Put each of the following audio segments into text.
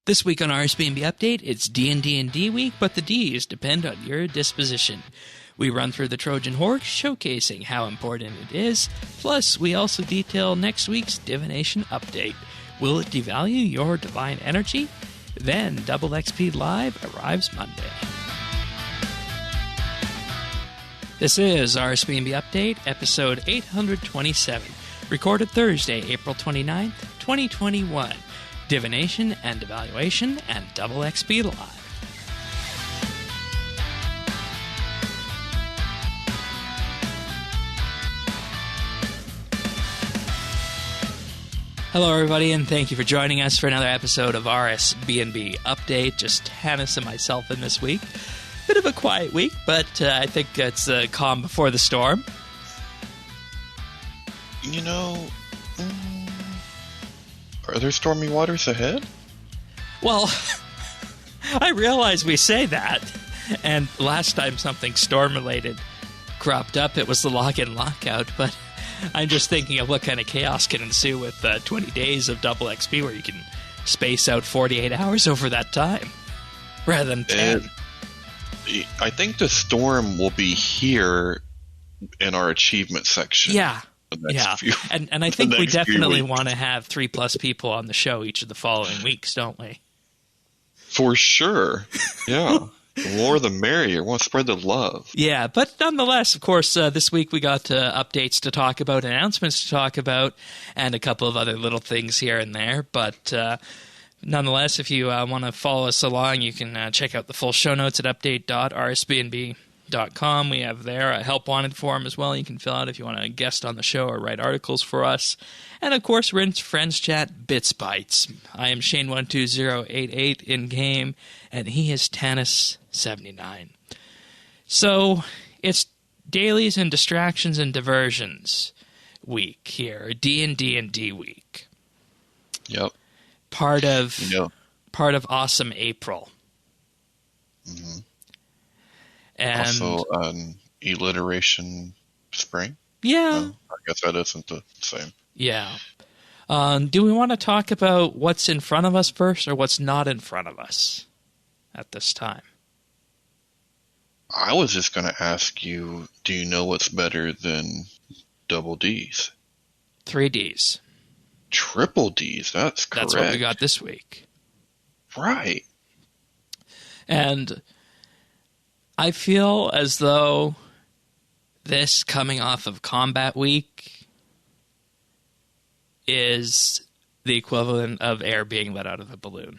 This week on RSBANDB Update, it's D&D&D week, but the Ds depend on your disposition. We run through the Trojan Horde, showcasing how important it is. Plus, we also detail next week's Divination update. Will it devalue your divine energy? Then, Double XP Live arrives Monday. This is RSBANDB Update, episode 827, recorded Thursday, April 29th, 2021. Divination and Devaluation and Double XP Live. Hello, everybody, and thank you for joining us for another episode of RSBANDB Update. Just Hannes and myself in this week. Bit of a quiet week, but I think it's calm before the storm. You know, are there stormy waters ahead? Well, I realize we say that, and last time something storm-related cropped up, it was the lock-in lockout, but I'm just thinking of what kind of chaos can ensue with 20 days of double XP where you can space out 48 hours over that time, rather than 10. I think the storm will be here in our achievement section. Yeah. And I think we definitely want to have 3+ people on the show each of the following weeks, don't we? For sure. Yeah. The more the merrier. Want to spread the love. Yeah, but nonetheless, of course, this week we got updates to talk about, announcements to talk about, and a couple of other little things here and there. But nonetheless, if you want to follow us along, you can check out the full show notes at update.rsbandb.com. We have there a help wanted form as well. You can fill out if you want to guest on the show or write articles for us. And of course, we're in Friends Chat BitsBytes. I am Shane12088 in game, and he is Tannis79. So it's dailies and distractions and diversions week here, D&D&D week. Yep. Part of awesome April. Mm-hmm. And also, alliteration spring? Yeah. I guess that isn't the same. Yeah. Do we want to talk about what's in front of us first or what's not in front of us at this time? I was just going to ask you, do you know what's better than double Ds? 3 Ds. Triple Ds, that's correct. That's what we got this week. Right. And I feel as though this coming off of Combat Week is the equivalent of air being let out of a balloon.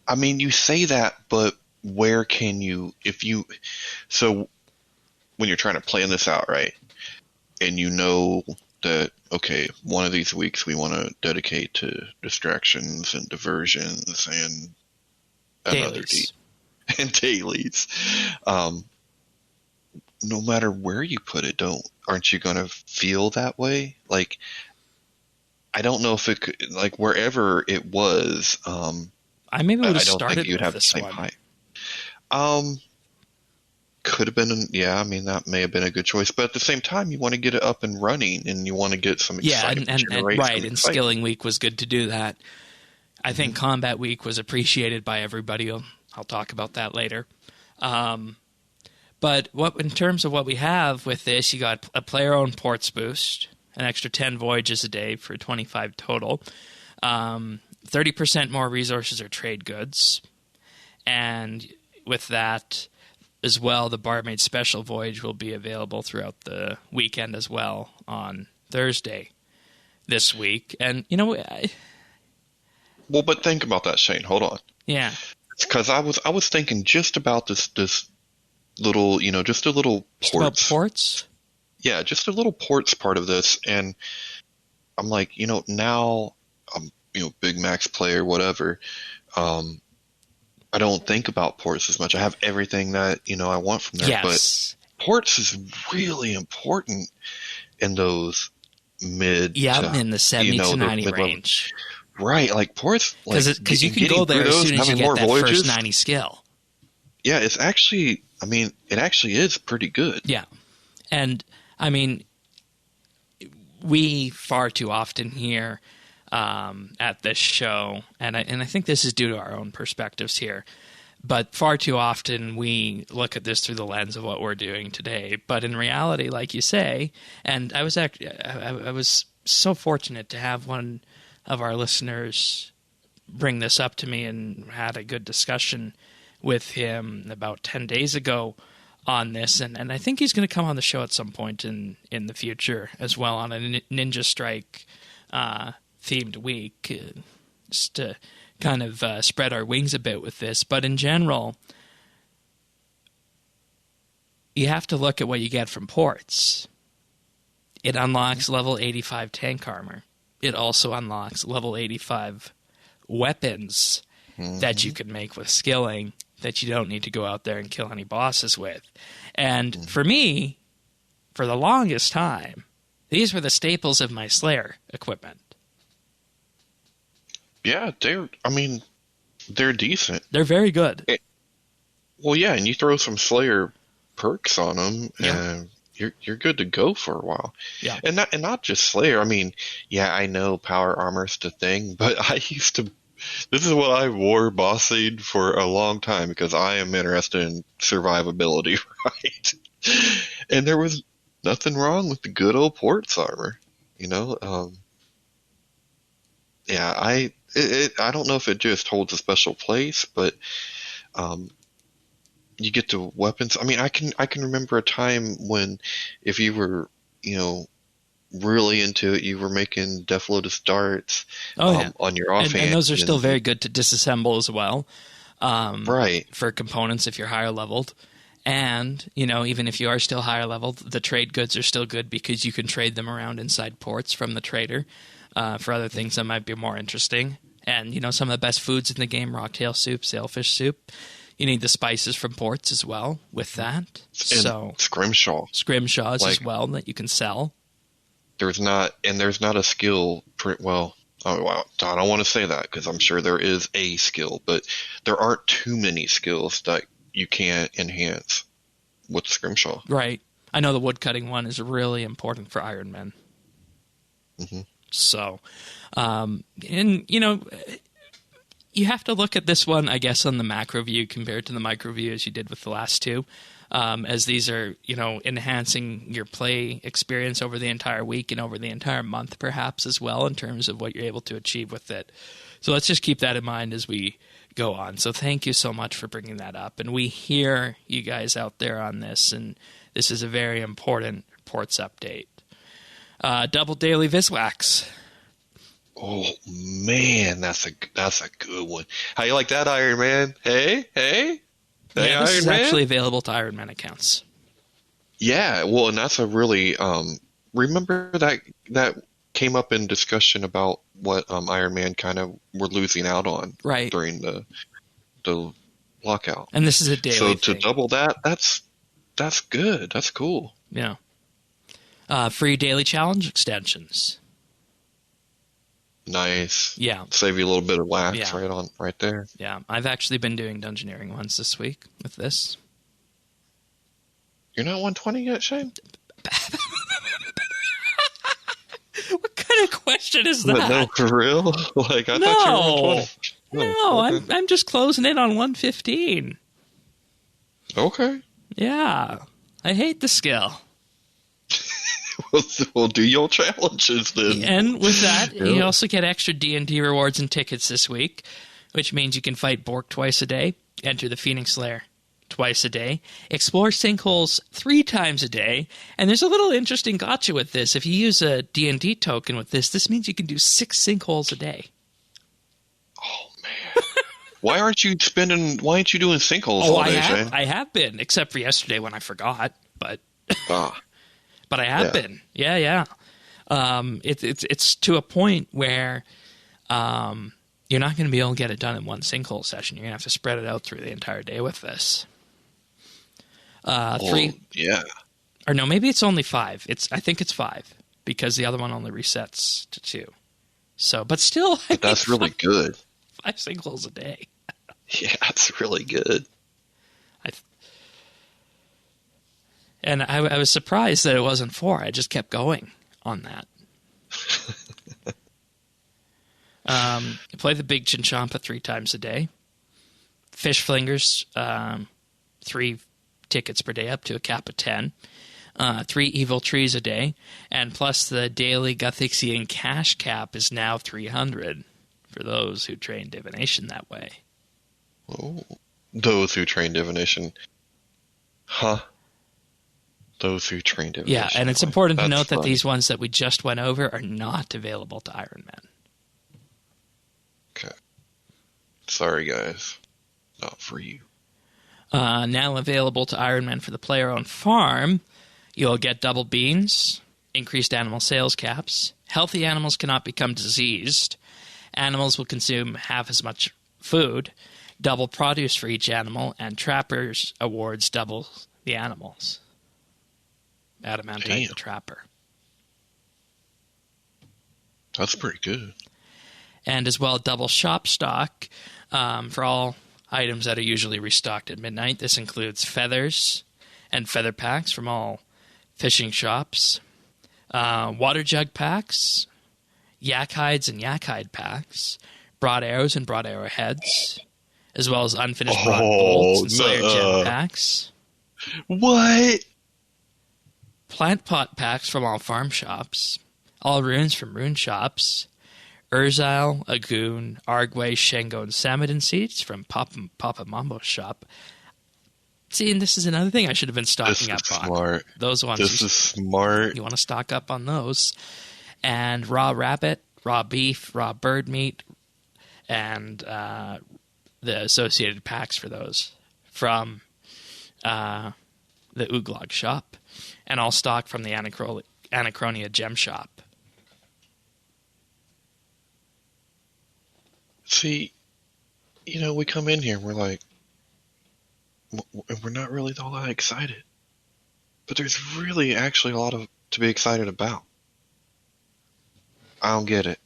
I mean, you say that, but where can you, so when you're trying to plan this out, right, and you know that, okay, one of these weeks we want to dedicate to distractions and diversions and dailies. And dailies. No matter where you put it, aren't you going to feel that way? Like, I don't know if it could, like, wherever it was, I maybe would have I don't started think you'd with have the this same one. height. Could have been, yeah, I mean, that may have been a good choice, but at the same time, you want to get it up and running, and you want to get some excitement. And Skilling Week was good to do that. I think Combat Week was appreciated by everybody. I'll talk about that later. But in terms of what we have with this, you got a player-owned ports boost, an extra 10 voyages a day for 25 total, 30% more resources or trade goods, and with that as well, the Barmaid Special Voyage will be available throughout the weekend as well on Thursday this week. And, you know... Well, but think about that, Shane. Hold on. Yeah. Because I was thinking just about this little, just a little ports. About ports? Yeah, just a little ports part of this. And I'm like, now I'm, Big Max player, whatever. I don't think about ports as much. I have everything that, I want from there. Yes. But ports is really important in those mid. Yeah, in the 70 to 90 range. Right, like ports, because you can go there as soon as you get that first 90 skill. Yeah, it's actually, it actually is pretty good. Yeah, and we far too often hear at this show, and I think this is due to our own perspectives here. But far too often we look at this through the lens of what we're doing today. But in reality, like you say, and I was so fortunate to have one of our listeners bring this up to me and had a good discussion with him about 10 days ago on this. And I think he's going to come on the show at some point in the future as well on a Ninja Strike themed week, just to kind of spread our wings a bit with this. But in general, you have to look at what you get from ports. It unlocks level 85 tank armor. It also unlocks level 85 weapons that you can make with skilling that you don't need to go out there and kill any bosses with. And for me, for the longest time, these were the staples of my Slayer equipment. Yeah, they're decent. They're very good. Well, yeah, and you throw some Slayer perks on them, and you're good to go for a while. Yeah, and not just Slayer. I mean, yeah, I know power armor's the thing, but I used to. This is what I wore bossing for a long time because I am interested in survivability, right? And there was nothing wrong with the good old ports armor, you know. Yeah, I don't know if it just holds a special place, but you get the weapons. I mean, I can remember a time when if you were, you know, really into it, you were making defloaded darts on your offhand. And those are still very good to disassemble as well. Right. For components if you're higher leveled. And, you know, even if you are still higher leveled, the trade goods are still good because you can trade them around inside ports from the trader for other things that might be more interesting. And, you know, some of the best foods in the game, rocktail soup, sailfish soup. You need the spices from ports as well with that. And scrimshaws as well that you can sell. There's not a skill. Well, I don't want to say that because I'm sure there is a skill, but there aren't too many skills that you can't enhance with Scrimshaw. Right. I know the woodcutting one is really important for Iron Men. Mm-hmm. So, and you know, you have to look at this one, I guess, on the macro view compared to the micro view as you did with the last two. As these are, you know, enhancing your play experience over the entire week and over the entire month, perhaps, as well, in terms of what you're able to achieve with it. So let's just keep that in mind as we go on. So thank you so much for bringing that up. And we hear you guys out there on this, and this is a very important ports update. Double daily Viswax. Oh, man, that's a good one. How you like that, Iron Man? Hey? Yeah, this is actually available to Iron Man accounts. Yeah, well, and that's a really remember that came up in discussion about what Iron Man kind of were losing out on during the lockout. And this is a daily So thing. to double that's good. That's cool. Yeah. Free daily challenge extensions. Nice. Yeah. Save you a little bit of wax right there. Yeah. I've actually been doing Dungeoneering ones this week with this. You're not 120 yet, Shane? What kind of question is that? No, for real? Like, I thought you were 120. No, okay. I'm just closing in on 115. Okay. Yeah. I hate the skill. We'll do your challenges then. And with that, you also get extra D&D rewards and tickets this week, which means you can fight Bork twice a day, enter the Phoenix Lair twice a day, explore sinkholes 3 times a day, and there's a little interesting gotcha with this. If you use a D&D token with this means you can do 6 sinkholes a day. Oh, man. Why aren't you doing sinkholes all day, Shane? I have been, except for yesterday when I forgot, but... But I have been. Yeah. It's to a point where you're not going to be able to get it done in one sinkhole session. You're going to have to spread it out through the entire day with this. 3. Yeah. Or no, maybe it's only 5. I think it's 5 because the other one only resets to 2. So, but still, that's really good. 5 sinkholes a day. Yeah, that's really good. And I was surprised that it wasn't 4. I just kept going on that. Play the Big Chinchompa 3 times a day. Fish Flingers, 3 tickets per day, up to a cap of 10. 3 Evil Trees a day. And plus the daily Guthixian cash cap is now 300 for those who train divination that way. Oh, those who train divination. Huh? Those who train divination. Yeah, and it's important to note funny. that these ones that we just went over are not available to Iron Man. Okay. Sorry, guys. Not for you. Now available to Iron Man for the player-owned farm, you'll get double beans, increased animal sales caps, healthy animals cannot become diseased, animals will consume half as much food, double produce for each animal, and Trapper's awards double the animals. Adamantite the Trapper. That's pretty good. And as well, double shop stock for all items that are usually restocked at midnight. This includes feathers and feather packs from all fishing shops, water jug packs, yak hides and yak hide packs, broad arrows and broad arrow heads, as well as unfinished broad bolts and slayer gem packs. What? Plant pot packs from all farm shops, all runes from rune shops, Urzile, Agoon, Arguay, Shengo, and Samadin seeds from Papa Mambo's shop. See, and this is another thing I should have been stocking up on. Smart. Those ones. This is smart. You want to stock up on those. And raw rabbit, raw beef, raw bird meat, and the associated packs for those from the Uglog shop. And all stock from the Anachronia gem shop. See, we come in here and we're like, we're not really all that excited. But there's really actually a lot to be excited about. I don't get it.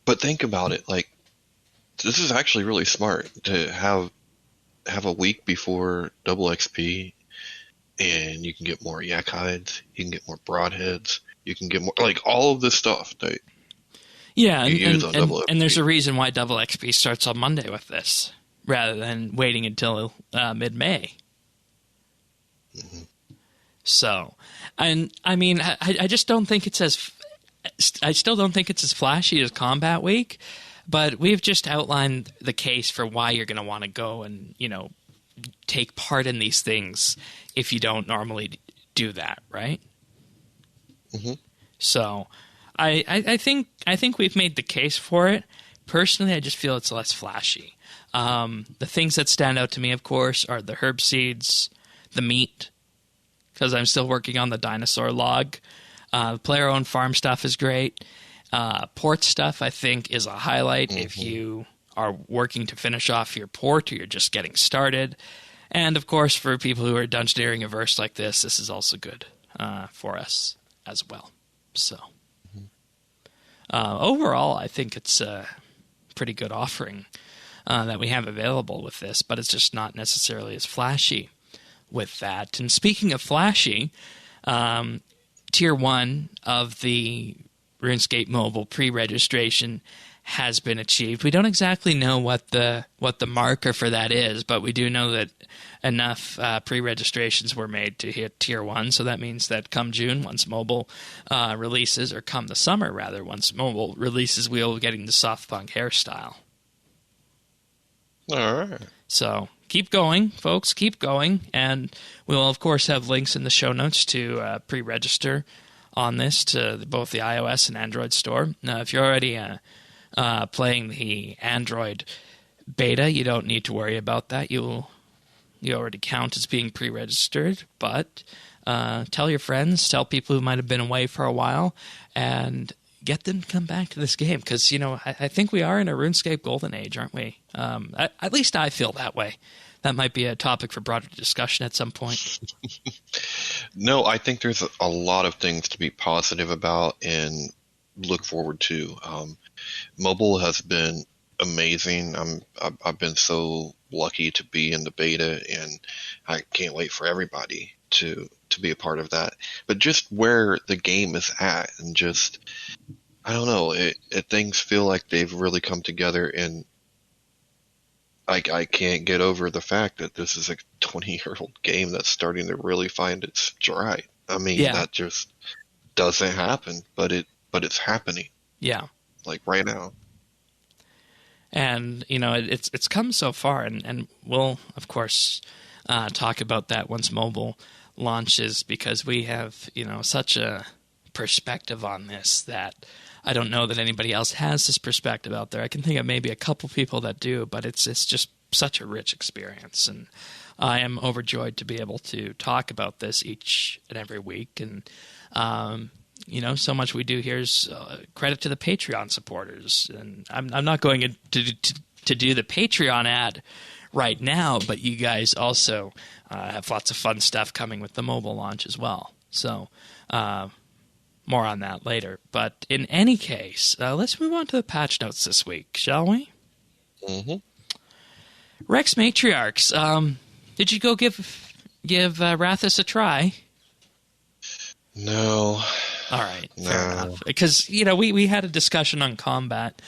But think about it, like, this is actually really smart to have a week before double XP, and you can get more yak hides, you can get more broadheads, you can get more, like, all of this stuff that yeah, and there's a reason why double XP starts on Monday with this, rather than waiting until mid-May. Mm-hmm. So, and I mean, I just don't think it's I still don't think it's as flashy as Combat Week, but we've just outlined the case for why you're going to want to go and, take part in these things if you don't normally do that, right? Mm-hmm. So, I think we've made the case for it. Personally, I just feel it's less flashy. The things that stand out to me, of course, are the herb seeds, the meat, because I'm still working on the dinosaur log. Player-owned farm stuff is great. Port stuff, I think, is a highlight if you are working to finish off your port or you're just getting started. And, of course, for people who are dungeoneering averse like this is also good for us as well. So, overall, I think it's a pretty good offering that we have available with this, but it's just not necessarily as flashy with that. And speaking of flashy, Tier 1 of the RuneScape Mobile pre-registration has been achieved. We don't exactly know what the marker for that is, but we do know that enough pre-registrations were made to hit Tier 1, so that means that come June, once mobile releases, or come the summer, rather, once mobile releases, we'll be getting the soft punk hairstyle. All right. So keep going, folks, keep going, and we'll, of course, have links in the show notes to pre-register on this to both the iOS and Android store. Now, if you're already playing the Android beta, you don't need to worry about that. You already count as being pre-registered, but tell your friends, tell people who might have been away for a while, and get them to come back to this game, because, I think we are in a RuneScape golden age, aren't we? At least I feel that way. That might be a topic for broader discussion at some point. No, I think there's a lot of things to be positive about and look forward to. Mobile has been amazing. I've been so lucky to be in the beta, and I can't wait for everybody to be a part of that. But just where the game is at, and just I don't know. Things feel like they've really come together, and I can't get over the fact that this is a 20-year-old game that's starting to really find its stride. I mean, Yeah. that just doesn't happen, but it's happening. Yeah. Like right now. And, it's come so far, and we'll, of course, talk about that once mobile launches, because we have, such a perspective on this that I don't know that anybody else has this perspective out there. I can think of maybe a couple people that do, but it's just such a rich experience, and I am overjoyed to be able to talk about this each and every week. And so much we do here is credit to the Patreon supporters. And I'm not going to do the Patreon ad right now, but you guys also have lots of fun stuff coming with the mobile launch as well. So more on that later. But in any case, let's move on to the patch notes this week, shall we? Mm-hmm. Rex Matriarchs, did you go give Rathus a try? No. All right, No. fair enough. Because, we had a discussion on combat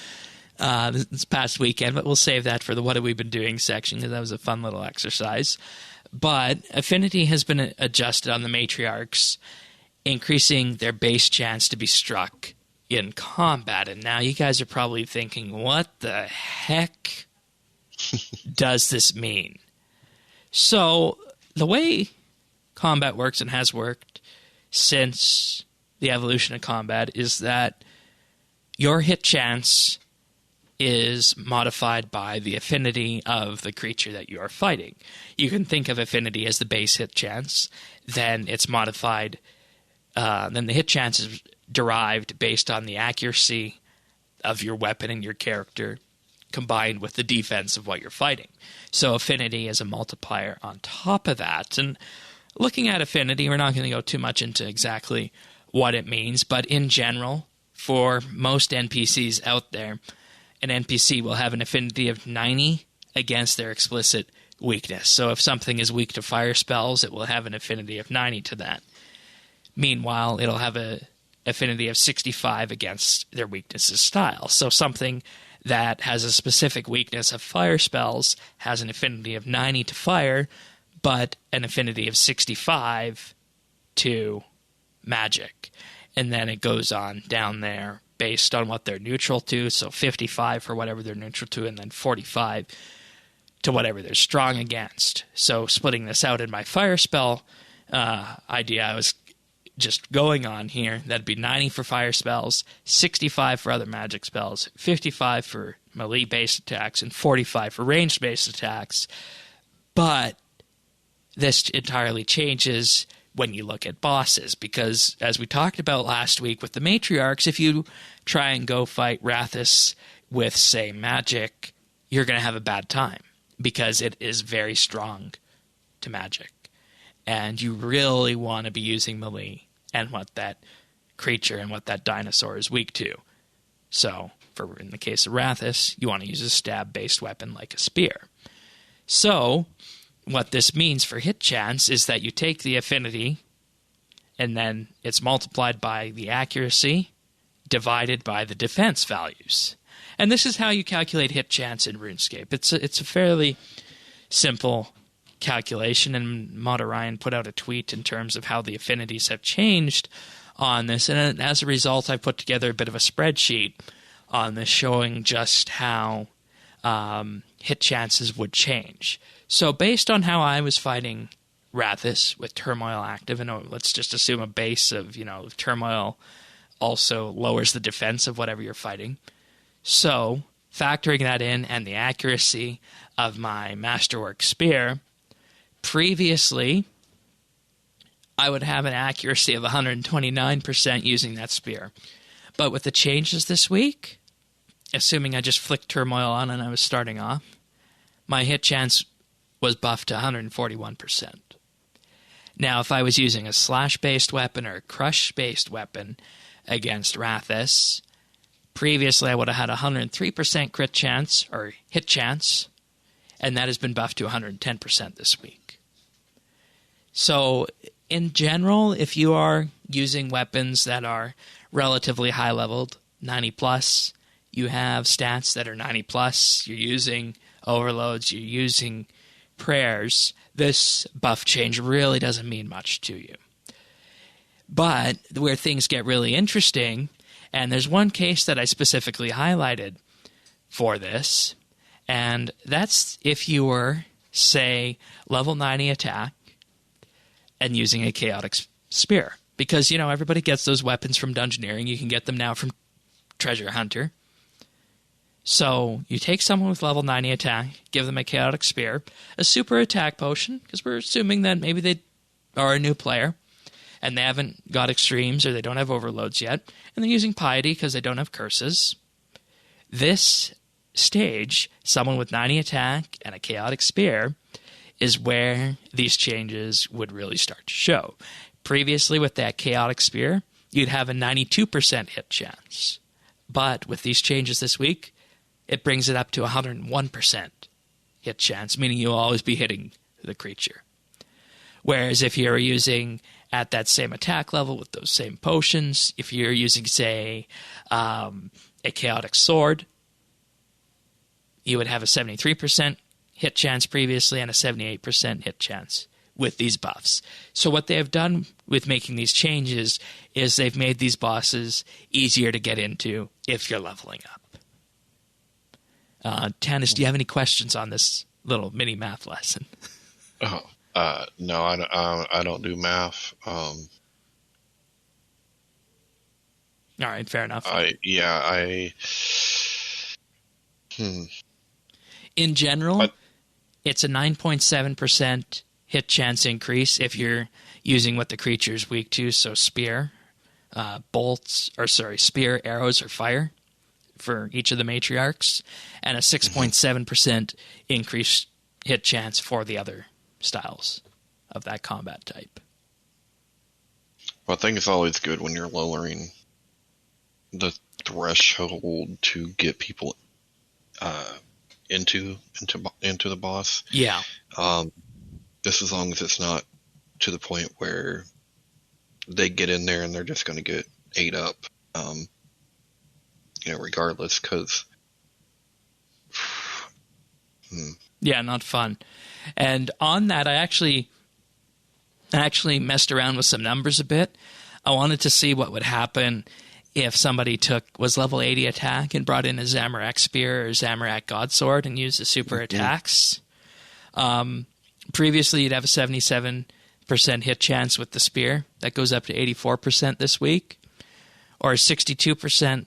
this past weekend, but we'll save that for the What Have We Been Doing section, because that was a fun little exercise. But affinity has been adjusted on the Matriarchs, increasing their base chance to be struck in combat. And now you guys are probably thinking, what the heck does this mean? So the way combat works and has worked since the evolution of combat is that your hit chance is modified by the affinity of the creature that you are fighting. You can think of affinity as the base hit chance, then it's modified, then the hit chance is derived based on the accuracy of your weapon and your character combined with the defense of what you're fighting. So affinity is a multiplier on top of that. And looking at affinity, we're not going to go too much into exactly what it means, but in general, for most NPCs out there, an NPC will have an affinity of 90 against their explicit weakness. So if something is weak to fire spells, it will have an affinity of 90 to that. Meanwhile, it'll have an affinity of 65 against their weaknesses style. So something that has a specific weakness of fire spells has an affinity of 90 to fire, but an affinity of 65 to magic. And then it goes on down there based on what they're neutral to, so 55 for whatever they're neutral to, and then 45 to whatever they're strong against. So splitting this out in my fire spell idea I was just going on here, that'd be 90 for fire spells, 65 for other magic spells, 55 for melee-based attacks, and 45 for ranged-based attacks. But this entirely changes when you look at bosses, because as we talked about last week with the Matriarchs, if you try and go fight Rathus with, say, magic, you're going to have a bad time, because it is very strong to magic. And you really want to be using melee and what that creature and what that dinosaur is weak to. So, in the case of Rathus, you want to use a stab-based weapon like a spear. So, what this means for hit chance is that you take the affinity, and then it's multiplied by the accuracy, divided by the defense values. And this is how you calculate hit chance in RuneScape. It's a fairly simple calculation, and Mod Orion put out a tweet in terms of how the affinities have changed on this, and as a result I put together a bit of a spreadsheet on this showing just how hit chances would change. So based on how I was fighting Rathus with Turmoil active, and let's just assume a base of, Turmoil also lowers the defense of whatever you're fighting. So factoring that in and the accuracy of my Masterwork Spear, previously, I would have an accuracy of 129% using that spear. But with the changes this week, assuming I just flicked Turmoil on and I was starting off, my hit chance was buffed to 141%. Now, if I was using a slash-based weapon or a crush-based weapon against Rathus, previously I would have had 103% crit chance, or hit chance, and that has been buffed to 110% this week. So, in general, if you are using weapons that are relatively high-leveled, 90 plus. You have stats that are 90 plus. You're using overloads. You're using prayers. This buff change really doesn't mean much to you. But where things get really interesting, and there's one case that I specifically highlighted for this, and that's if you were, say, level 90 attack and using a chaotic spear. Because, everybody gets those weapons from dungeoneering. You can get them now from Treasure Hunter. So you take someone with level 90 attack, give them a chaotic spear, a super attack potion, because we're assuming that maybe they are a new player, and they haven't got extremes or they don't have overloads yet, and they're using piety because they don't have curses. This stage, someone with 90 attack and a chaotic spear, is where these changes would really start to show. Previously, with that chaotic spear, you'd have a 92% hit chance. But with these changes this week, it brings it up to 101% hit chance, meaning you'll always be hitting the creature. Whereas if you're using at that same attack level with those same potions, if you're using, say, a chaotic sword, you would have a 73% hit chance previously and a 78% hit chance with these buffs. So what they have done with making these changes is they've made these bosses easier to get into if you're leveling up. Tanis, do you have any questions on this little mini math lesson? No, I don't do math. All right, fair enough. In general, it's a 9.7% hit chance increase if you're using what the creature's weak to, so spear, spear, arrows, or fire for each of the matriarchs, and a 6.7% increased hit chance for the other styles of that combat type. Well, I think it's always good when you're lowering the threshold to get people into the boss. Yeah. Just as long as it's not to the point where they get in there and they're just going to get ate up, regardless, because yeah, not fun. And on that, I actually messed around with some numbers a bit. I wanted to see what would happen if somebody was level 80 attack and brought in a Zamorak Spear or Zamorak Godsword and used the super attacks. Previously, you'd have a 77% hit chance with the spear. That goes up to 84% this week. Or a 62%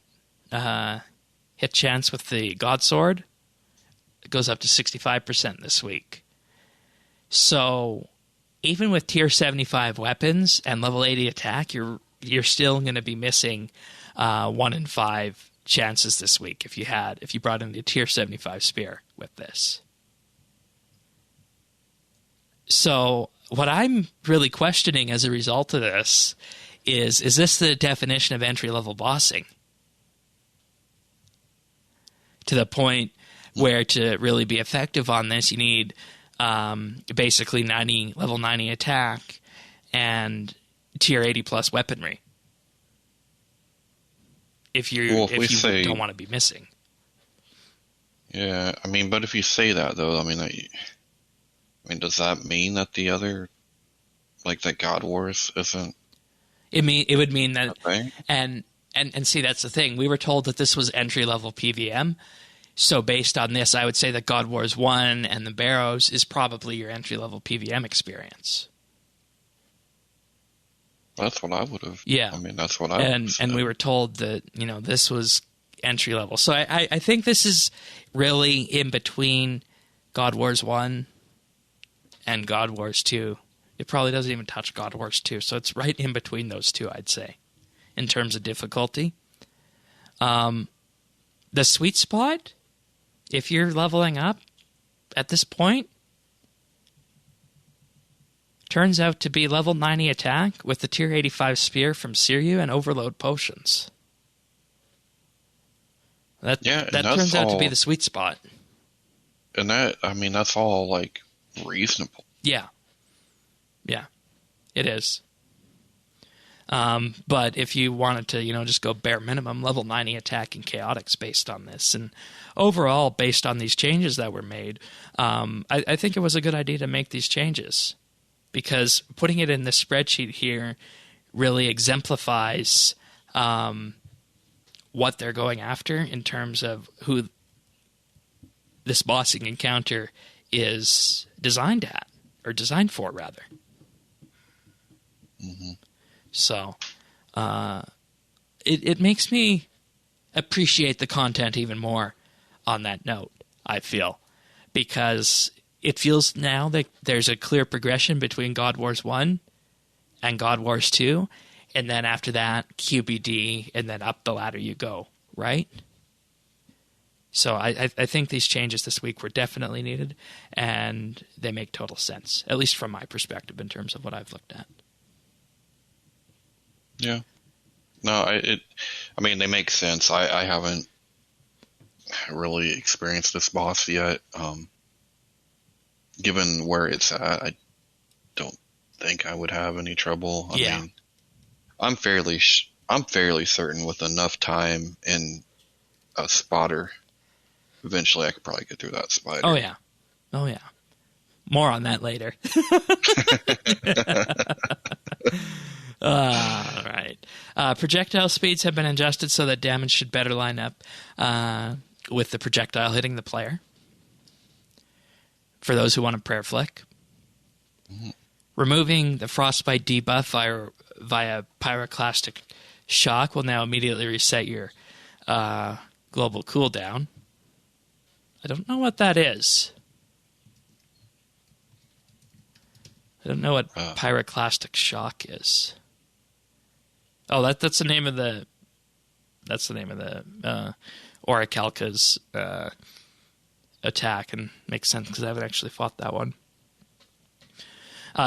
hit chance with the Godsword. It goes up to 65% this week. So even with tier 75 weapons and level 80 attack, you're still going to be missing 1 in 5 chances this week if you brought in the tier 75 spear with this. So what I'm really questioning as a result of this is this the definition of entry-level bossing? To the point where to really be effective on this, you need basically level 90 attack and tier 80 plus weaponry. If you don't want to be missing. Yeah, but if you say that though, does that mean that the other, that God Wars isn't? It would mean that, okay. and see, that's the thing. We were told that this was entry level PVM. So based on this, I would say that God Wars 1 and the Barrows is probably your entry level PVM experience. That's what I would have. Yeah, that's what I would have said. And we were told that this was entry level. So I think this is really in between God Wars 1 and God Wars 2. It probably doesn't even touch God Wars 2, so it's right in between those two, I'd say, in terms of difficulty. The sweet spot, if you're leveling up at this point, turns out to be level 90 attack with the tier 85 spear from Siryu and overload potions. That turns out to be the sweet spot. And that's all, reasonable. Yeah. Yeah, it is. But if you wanted to, just go bare minimum, level 90 attack and chaotics based on this. And overall, based on these changes that were made, I think it was a good idea to make these changes. Because putting it in this spreadsheet here really exemplifies what they're going after in terms of who this bossing encounter is designed at, or designed for, rather. Mm-hmm. So, it makes me appreciate the content even more on that note, I feel. Because it feels now that there's a clear progression between God Wars 1 and God Wars 2, and then after that, QBD, and then up the ladder you go, right? So I think these changes this week were definitely needed, and they make total sense, at least from my perspective in terms of what I've looked at. Yeah. No, I mean, they make sense. I haven't really experienced this boss yet. Given where it's at, I don't think I would have any trouble. I mean, I'm fairly certain with enough time and a spotter, eventually I could probably get through that spider. Oh yeah. More on that later. All right. Projectile speeds have been adjusted so that damage should better line up with the projectile hitting the player. For those who want a prayer flick. Mm-hmm. Removing the frostbite debuff via pyroclastic shock will now immediately reset your global cooldown. I don't know what that is. I don't know what pyroclastic shock is. Oh, that's the name of the Orichalca's attack, and makes sense because I haven't actually fought that one.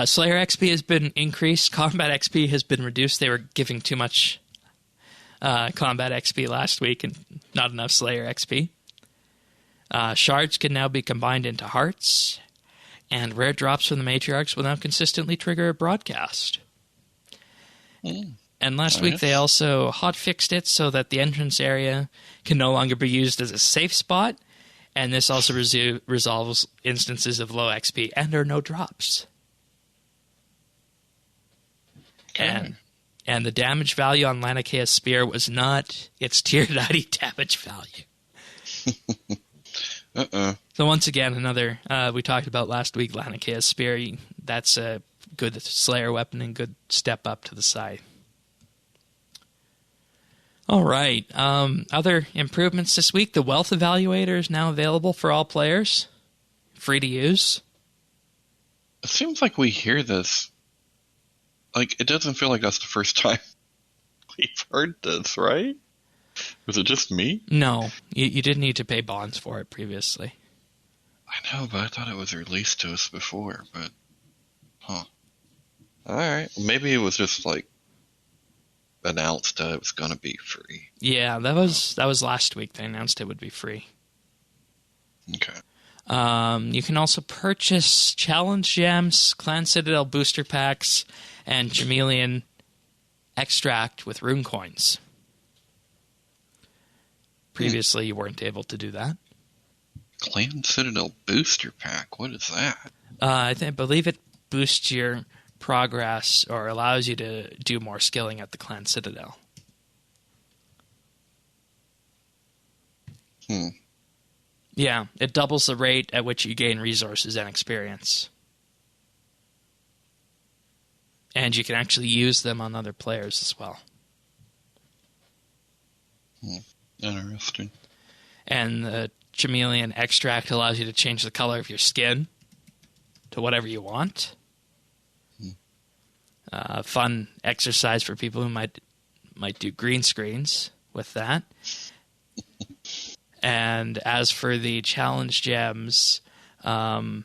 Slayer XP has been increased. Combat XP has been reduced. They were giving too much combat XP last week and not enough Slayer XP. Shards can now be combined into hearts, and rare drops from the matriarchs will now consistently trigger a broadcast. And last week they also hotfixed it so that the entrance area can no longer be used as a safe spot, and this also resolves instances of low XP and or no drops. And the damage value on Lanicaea's spear was not its tier 90 damage value. So once again, another we talked about last week, Lanicaea's spear. That's a good Slayer weapon and good step up to the side. All right. Other improvements this week. The Wealth Evaluator is now available for all players. Free to use. It seems like we hear this. Like, it doesn't feel like that's the first time we've heard this, right? Was it just me? No. You didn't need to pay bonds for it previously. I know, but I thought it was released to us before, but... Alright. Maybe it was just, like, announced that it was going to be free. Yeah, that was last week. They announced it would be free. Okay. You can also purchase challenge gems, Clan Citadel booster packs, and Chameleon extract with rune coins. Previously, you weren't able to do that. Clan Citadel booster pack? What is that? I believe it boosts your progress or allows you to do more skilling at the Clan Citadel. Yeah, it doubles the rate at which you gain resources and experience. And you can actually use them on other players as well. Interesting. And the Chameleon extract allows you to change the color of your skin to whatever you want. Fun exercise for people who might do green screens with that. And as for the challenge gems, allows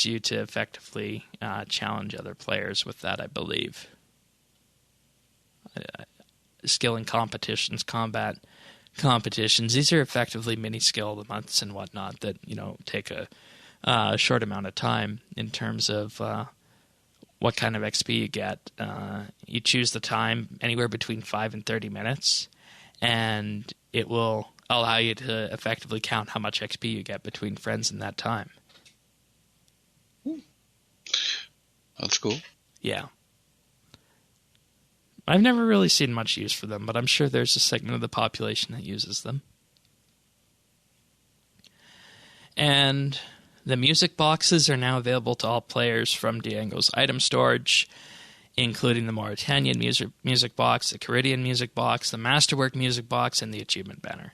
you to effectively challenge other players with that, I believe. Skilling competitions, combat competitions. These are effectively mini skill of the months and whatnot that take a short amount of time in terms of what kind of XP you get. You choose the time anywhere between 5 and 30 minutes, and it will allow you to effectively count how much XP you get between friends in that time. That's cool. Yeah. I've never really seen much use for them, but I'm sure there's a segment of the population that uses them. And the music boxes are now available to all players from Diego's item storage, including the Mauritanian music box, the Caridian music box, the Masterwork music box, and the achievement banner.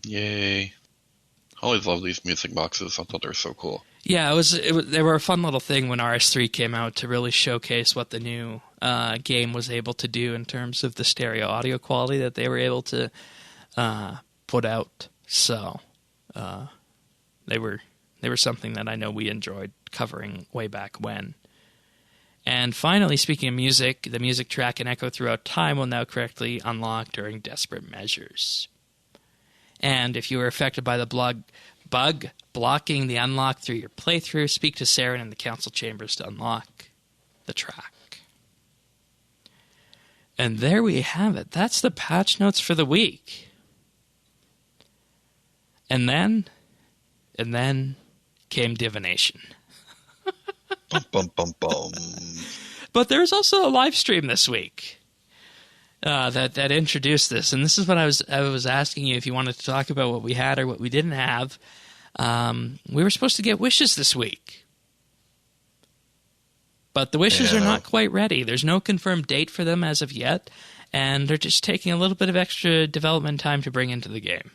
Yay. I always love these music boxes. I thought they were so cool. Yeah, they were a fun little thing when RS3 came out to really showcase what the new game was able to do in terms of the stereo audio quality that they were able to put out. So they were something that I know we enjoyed covering way back when. And finally, speaking of music, the music track and echo throughout time will now correctly unlock during desperate measures. And if you were affected by the bug blocking the unlock through your playthrough, speak to Saren in the council chambers to unlock the track. And there we have it. That's the patch notes for the week. And then came Divination. Bum, bum, bum, bum. But there was also a live stream this week that introduced this, and this is what I was asking you if you wanted to talk about what we had or what we didn't have. We were supposed to get wishes this week, but the wishes are not quite ready. There's no confirmed date for them as of yet, and they're just taking a little bit of extra development time to bring into the game.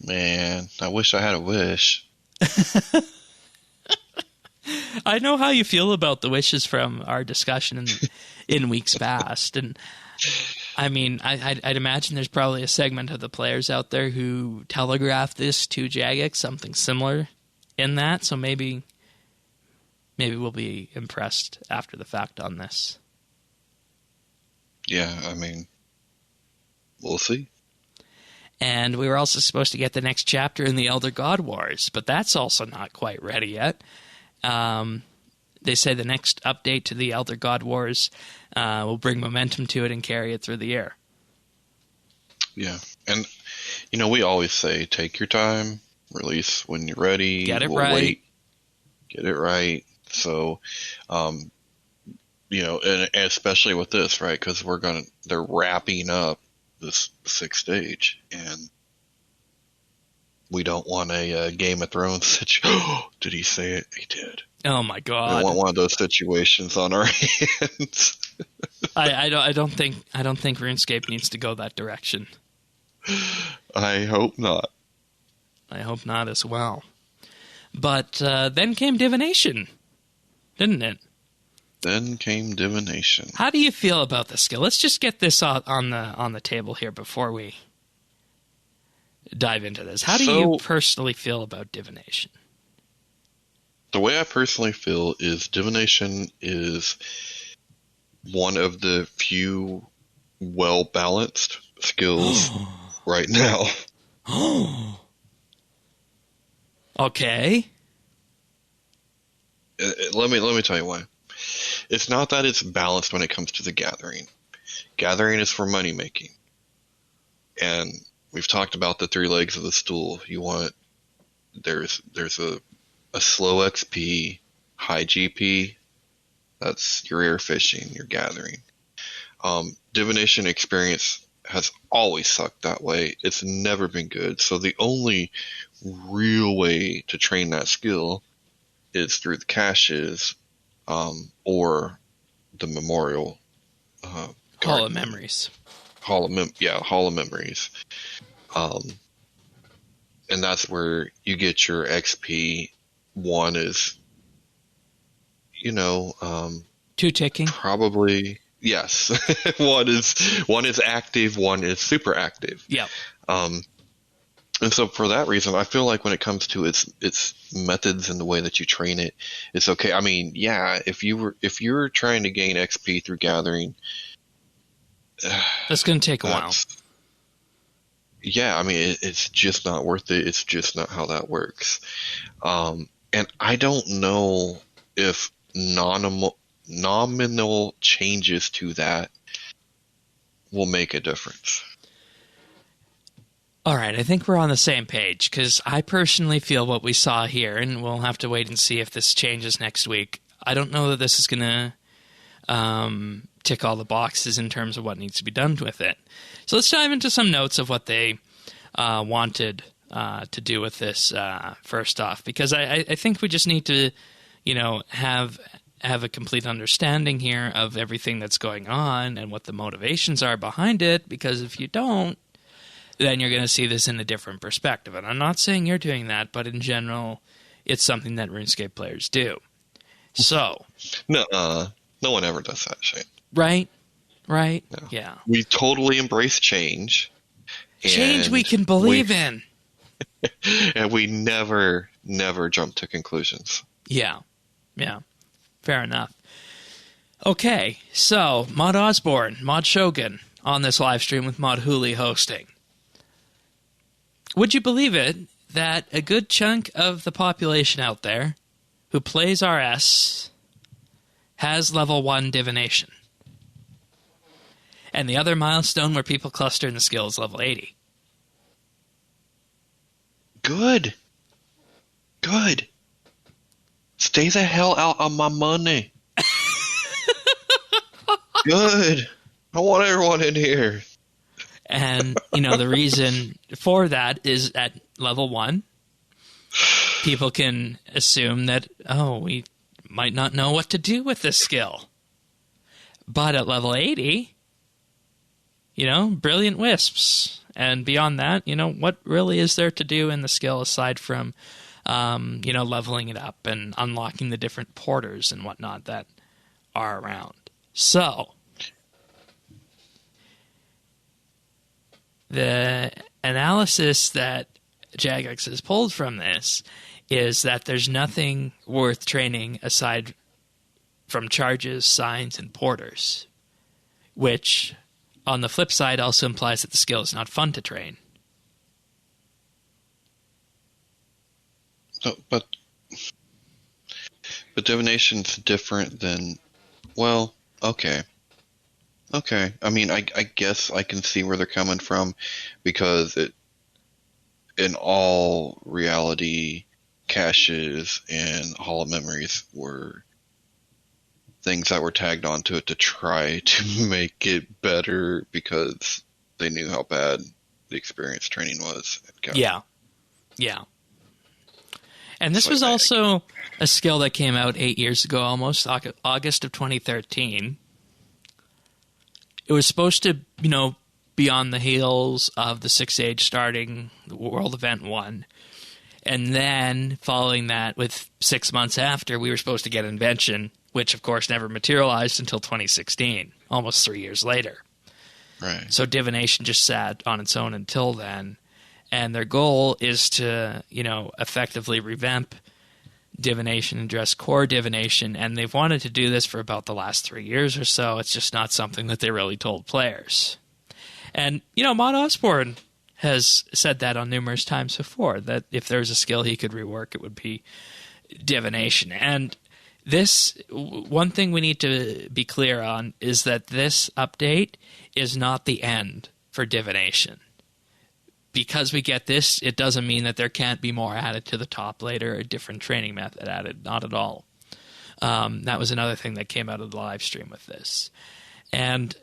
Man, I wish I had a wish. I know how you feel about the wishes from our discussion in weeks past, and I mean, I'd imagine there's probably a segment of the players out there who telegraphed this to Jagex, something similar in that, so maybe we'll be impressed after the fact on this. Yeah, I mean, we'll see. And we were also supposed to get the next chapter in the Elder God Wars, but that's also not quite ready yet. They say the next update to the Elder God Wars will bring momentum to it and carry it through the year. Yeah, and we always say take your time, release when you're ready. Get it right. Wait. Get it right. So, and especially with this, right? Because they're wrapping up this 6th stage, and we don't want a Game of Thrones situation. Did he say it? He did. Oh my God! We don't want one of those situations on our hands. I don't think RuneScape needs to go that direction. I hope not. I hope not as well. But then came Divination, didn't it? Then came Divination. How do you feel about the skill? Let's just get this on the table here before we dive into this. How do you personally feel about Divination? The way I personally feel is Divination is one of the few well-balanced skills right now. Okay. Let me tell you why. It's not that it's balanced when it comes to the gathering. Gathering is for money making. And we've talked about the 3 legs of the stool. There's a slow XP, high GP. That's your air fishing, your gathering. Divination experience has always sucked that way. It's never been good. So the only real way to train that skill is through the caches, or the memorial Hall of Memories. Hall of Memories. And that's where you get your XP. One is, 2 ticking. Probably, yes. One is active, one is super active. Yeah. And so for that reason, I feel like when it comes to its methods and the way that you train it, it's okay. I mean, yeah, if you're trying to gain XP through gathering, that's going to take a while. Yeah, I mean, it's just not worth it. It's just not how that works. And I don't know if nominal changes to that will make a difference. All right, I think we're on the same page, because I personally feel what we saw here, and we'll have to wait and see if this changes next week. I don't know that this is going to tick all the boxes in terms of what needs to be done with it. So let's dive into some notes of what they wanted to do with this first off, because I think we just need to, have a complete understanding here of everything that's going on and what the motivations are behind it, because if you don't, then you're going to see this in a different perspective. And I'm not saying you're doing that, but in general, it's something that RuneScape players do. So. No one ever does that shit. Right? No. Yeah. We totally embrace change. Change we can believe in. And we never jump to conclusions. Yeah. Fair enough. Okay, so Mod Osborne, Mod Shogun, on this live stream with Mod Hooli hosting. Would you believe it that a good chunk of the population out there who plays RS has level 1 divination? And the other milestone where people cluster in the skill is level 80. Good. Stay the hell out of my money. Good. I want everyone in here. And, the reason for that is at level 1, people can assume that, we might not know what to do with this skill. But at level 80, brilliant wisps. And beyond that, what really is there to do in the skill aside from, leveling it up and unlocking the different porters and whatnot that are around. So, the analysis that Jagex has pulled from this is that there's nothing worth training aside from charges, signs, and porters, which, on the flip side, also implies that the skill is not fun to train. So, but divination's different than, well, okay. I mean, I guess I can see where they're coming from, because in all reality, caches and hollow memories were things that were tagged onto it to try to make it better, because they knew how bad the experience training was. Yeah. And this was also a skill that came out 8 years ago, almost August of 2013. It was supposed to, be on the heels of the 6th Age starting the World Event 1. And then, following that, with 6 months after, we were supposed to get Invention, which, of course, never materialized until 2016, almost 3 years later. Right. So Divination just sat on its own until then. And their goal is to, effectively revamp Divination and address core Divination, and they've wanted to do this for about the last 3 years or so. It's just not something that they really told players. And, Mod Osborne has said that on numerous times before, that if there's a skill he could rework, it would be Divination. And this, one thing we need to be clear on is that this update is not the end for Divination. Because we get this, it doesn't mean that there can't be more added to the top later, a different training method added. Not at all. That was another thing that came out of the live stream with this. And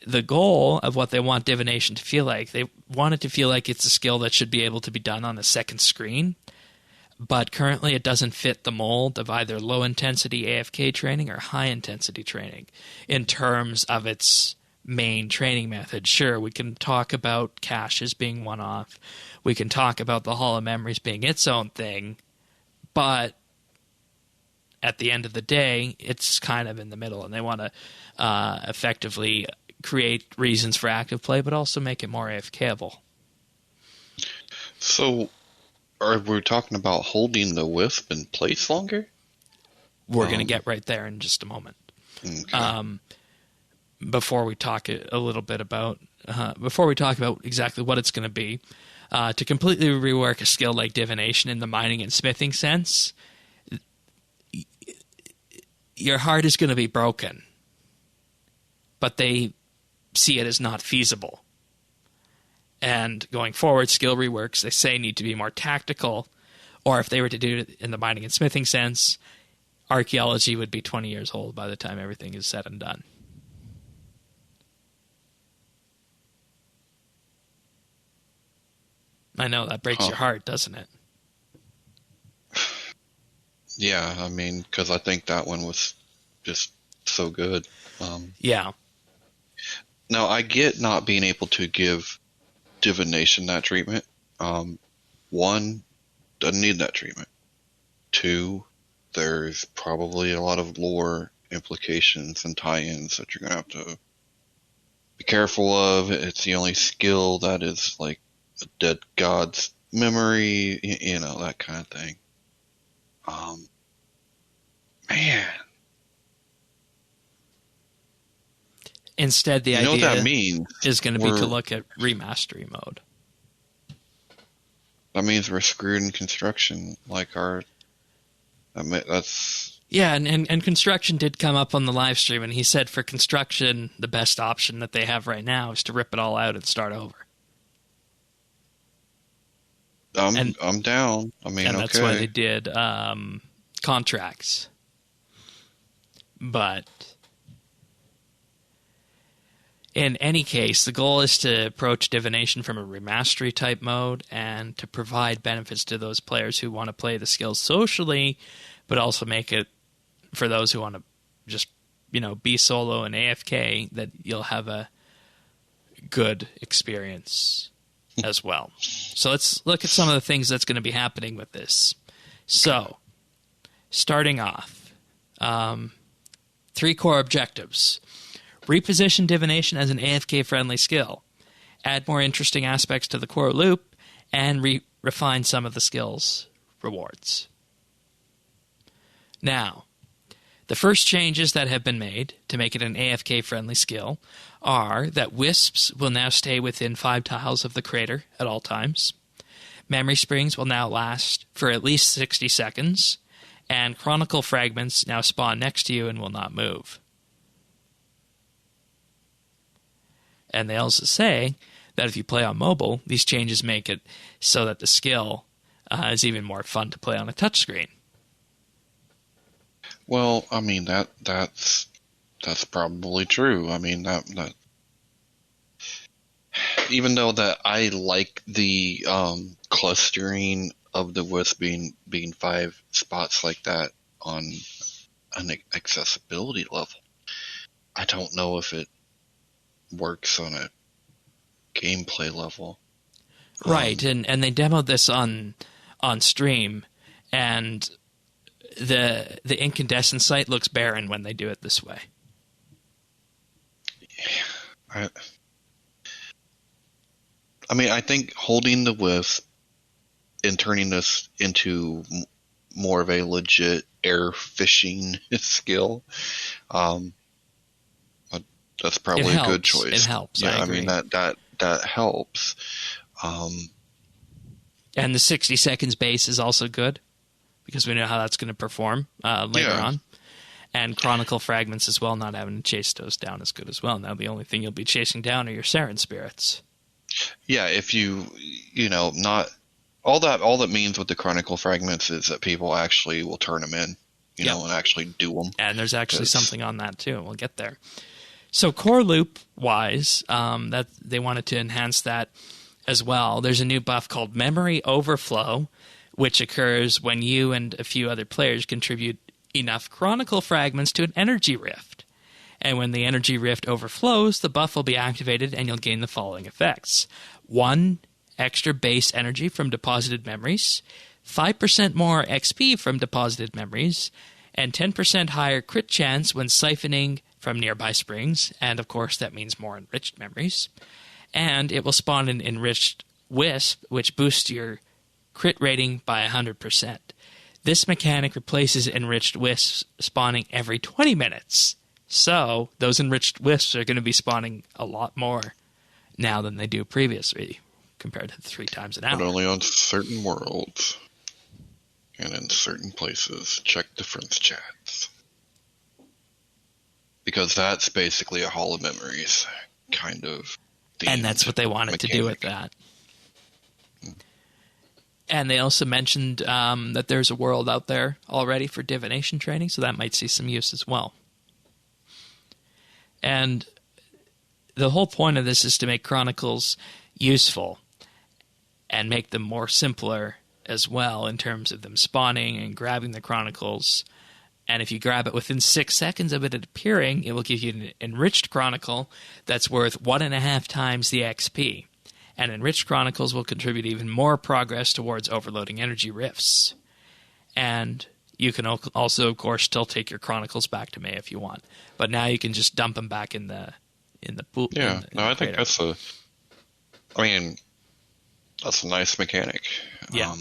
the goal of what they want Divination to feel like, they want it to feel like it's a skill that should be able to be done on the second screen. But currently it doesn't fit the mold of either low-intensity AFK training or high-intensity training in terms of its main training method. Sure, we can talk about caches being one-off. We can talk about the Hall of Memories being its own thing. But at the end of the day, it's kind of in the middle. And they want to effectively create reasons for active play, but also make it more AFKable. So, are we talking about holding the Wisp in place longer? We're going to get right there in just a moment. Okay. Before we talk a little bit about, before we talk about exactly what it's going to be, to completely rework a skill like Divination in the mining and smithing sense, your heart is going to be broken, but they see it as not feasible. And going forward, skill reworks, they say, need to be more tactical, or if they were to do it in the mining and smithing sense, archaeology would be 20 years old by the time everything is said and done. I know, that breaks your heart, doesn't it? Yeah, I mean, because I think that one was just so good. Yeah. Now, I get not being able to give divination that treatment. One, doesn't need that treatment. Two, there's probably a lot of lore implications and tie-ins that you're going to have to be careful of. It's the only skill that is like a dead god's memory, you know, that kind of thing. Man. Instead, the you know idea what that means? Is going to be to look at remastery mode. That means we're screwed in construction. That's... Yeah, and construction did come up on the live stream, and he said for construction, the best option that they have right now is to rip it all out and start over. I'm down. I mean, and that's why they did contracts. But in any case, the goal is to approach divination from a remastery type mode and to provide benefits to those players who want to play the skills socially, but also make it for those who want to just, be solo and AFK, that you'll have a good experience as well. So let's look at some of the things that's going to be happening with this. So, starting off, 3 core objectives. Reposition divination as an AFK-friendly skill. Add more interesting aspects to the core loop, and refine some of the skills rewards. Now, the first changes that have been made to make it an AFK-friendly skill are that wisps will now stay within 5 tiles of the crater at all times. Memory springs will now last for at least 60 seconds, and chronicle fragments now spawn next to you and will not move. And they also say that if you play on mobile, these changes make it so that the skill is even more fun to play on a touchscreen. Well, I mean, that's probably true. I mean, that even though that I like the clustering of the wisp being 5 spots like that on an accessibility level, I don't know if it works on a gameplay level. Right, and they demoed this on stream, and the incandescent site looks barren when they do it this way. Yeah, I mean, I think holding the wisp and turning this into more of a legit air fishing skill, that's probably a good choice. It helps. Yeah, I agree. mean that helps. And the 60 seconds base is also good, because we know how that's going to perform later on. And chronicle fragments as well, not having to chase those down is good as well. Now the only thing you'll be chasing down are your Saren spirits. Yeah, if not all that means with the chronicle fragments is that people actually will turn them in, and actually do them. And there's actually something on that too. We'll get there. So core loop wise, that they wanted to enhance that as well. There's a new buff called Memory Overflow, which occurs when you and a few other players contribute enough chronicle fragments to an energy rift. And when the energy rift overflows, the buff will be activated and you'll gain the following effects. 1 extra base energy from deposited memories, 5% more XP from deposited memories, and 10% higher crit chance when siphoning from nearby springs, and of course that means more enriched memories. And it will spawn an enriched wisp, which boosts your crit rating by 100%. This mechanic replaces enriched wisps spawning every 20 minutes. So those enriched wisps are going to be spawning a lot more now than they do previously, compared to 3 times an hour. But only on certain worlds and in certain places. Check the friends chats. because that's basically a Hall of Memories kind of theme. And that's what they wanted to do with that. And they also mentioned that there's a world out there already for divination training, so that might see some use as well. And the whole point of this is to make Chronicles useful and make them more simpler as well in terms of them spawning and grabbing the Chronicles. And if you grab it within 6 seconds of it appearing, it will give you an enriched Chronicle that's worth 1.5 times the XP. And enriched Chronicles will contribute even more progress towards overloading energy rifts. And you can also, of course, still take your Chronicles back to May if you want. But now you can just dump them back in the pool. Yeah, I think that's that's a nice mechanic. Yeah.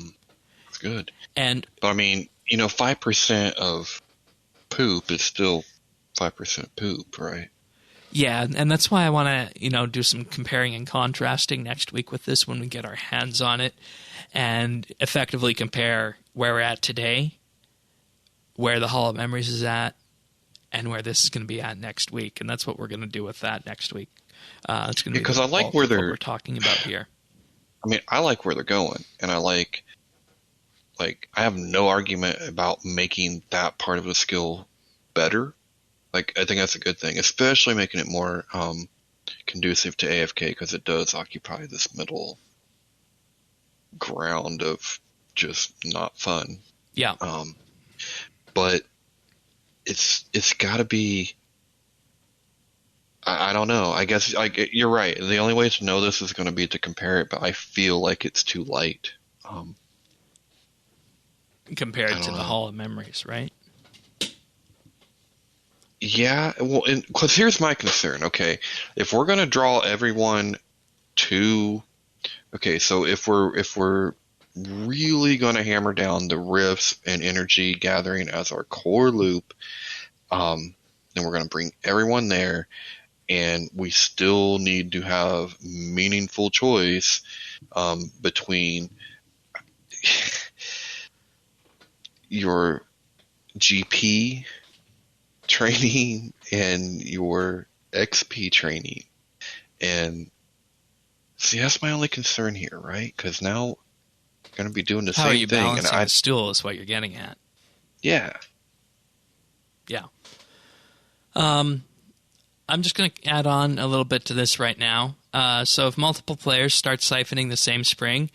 It's good. But 5% of poop is still 5% poop, right? Yeah, and that's why I want to, do some comparing and contrasting next week with this when we get our hands on it and effectively compare where we're at today, where the Hall of Memories is at, and where this is going to be at next week. And that's what we're going to do with that next week. It's going to be because I like where what we're talking about here. I like where they're going, and I like I have no argument about making that part of the skill better. I think that's a good thing, especially making it more conducive to AFK, because it does occupy this middle ground of just not fun. Yeah. But it's got to be. I don't know. I guess you're right. The only way to know this is going to be to compare it, but I feel like it's too light. Compared to the Hall of Memories, right? Yeah, well, because here's my concern. Okay, if we're gonna draw everyone to, so if we're really gonna hammer down the rifts and energy gathering as our core loop, then we're gonna bring everyone there, and we still need to have meaningful choice between your GP training and your XP training. And see, that's my only concern here, right? Because now we're going to be doing the same thing. How are you balancing the stool is what you're getting at. Yeah. Yeah. I'm just going to add on a little bit to this right now. So if multiple players start siphoning the same spring,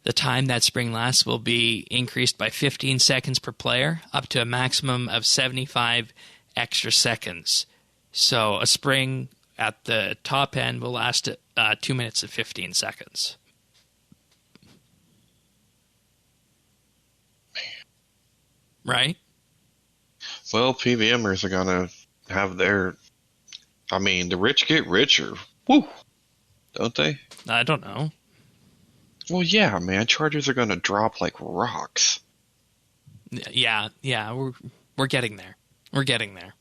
the time that spring lasts will be increased by 15 seconds per player, up to a maximum of 75 extra seconds. So a spring at the top end will last 2 minutes and 15 seconds. Right? Well, PVMers are going to have their... the rich get richer. Woo! Don't they? I don't know. Well, yeah, man. Charges are going to drop like rocks. Yeah. We're getting there. We're getting there.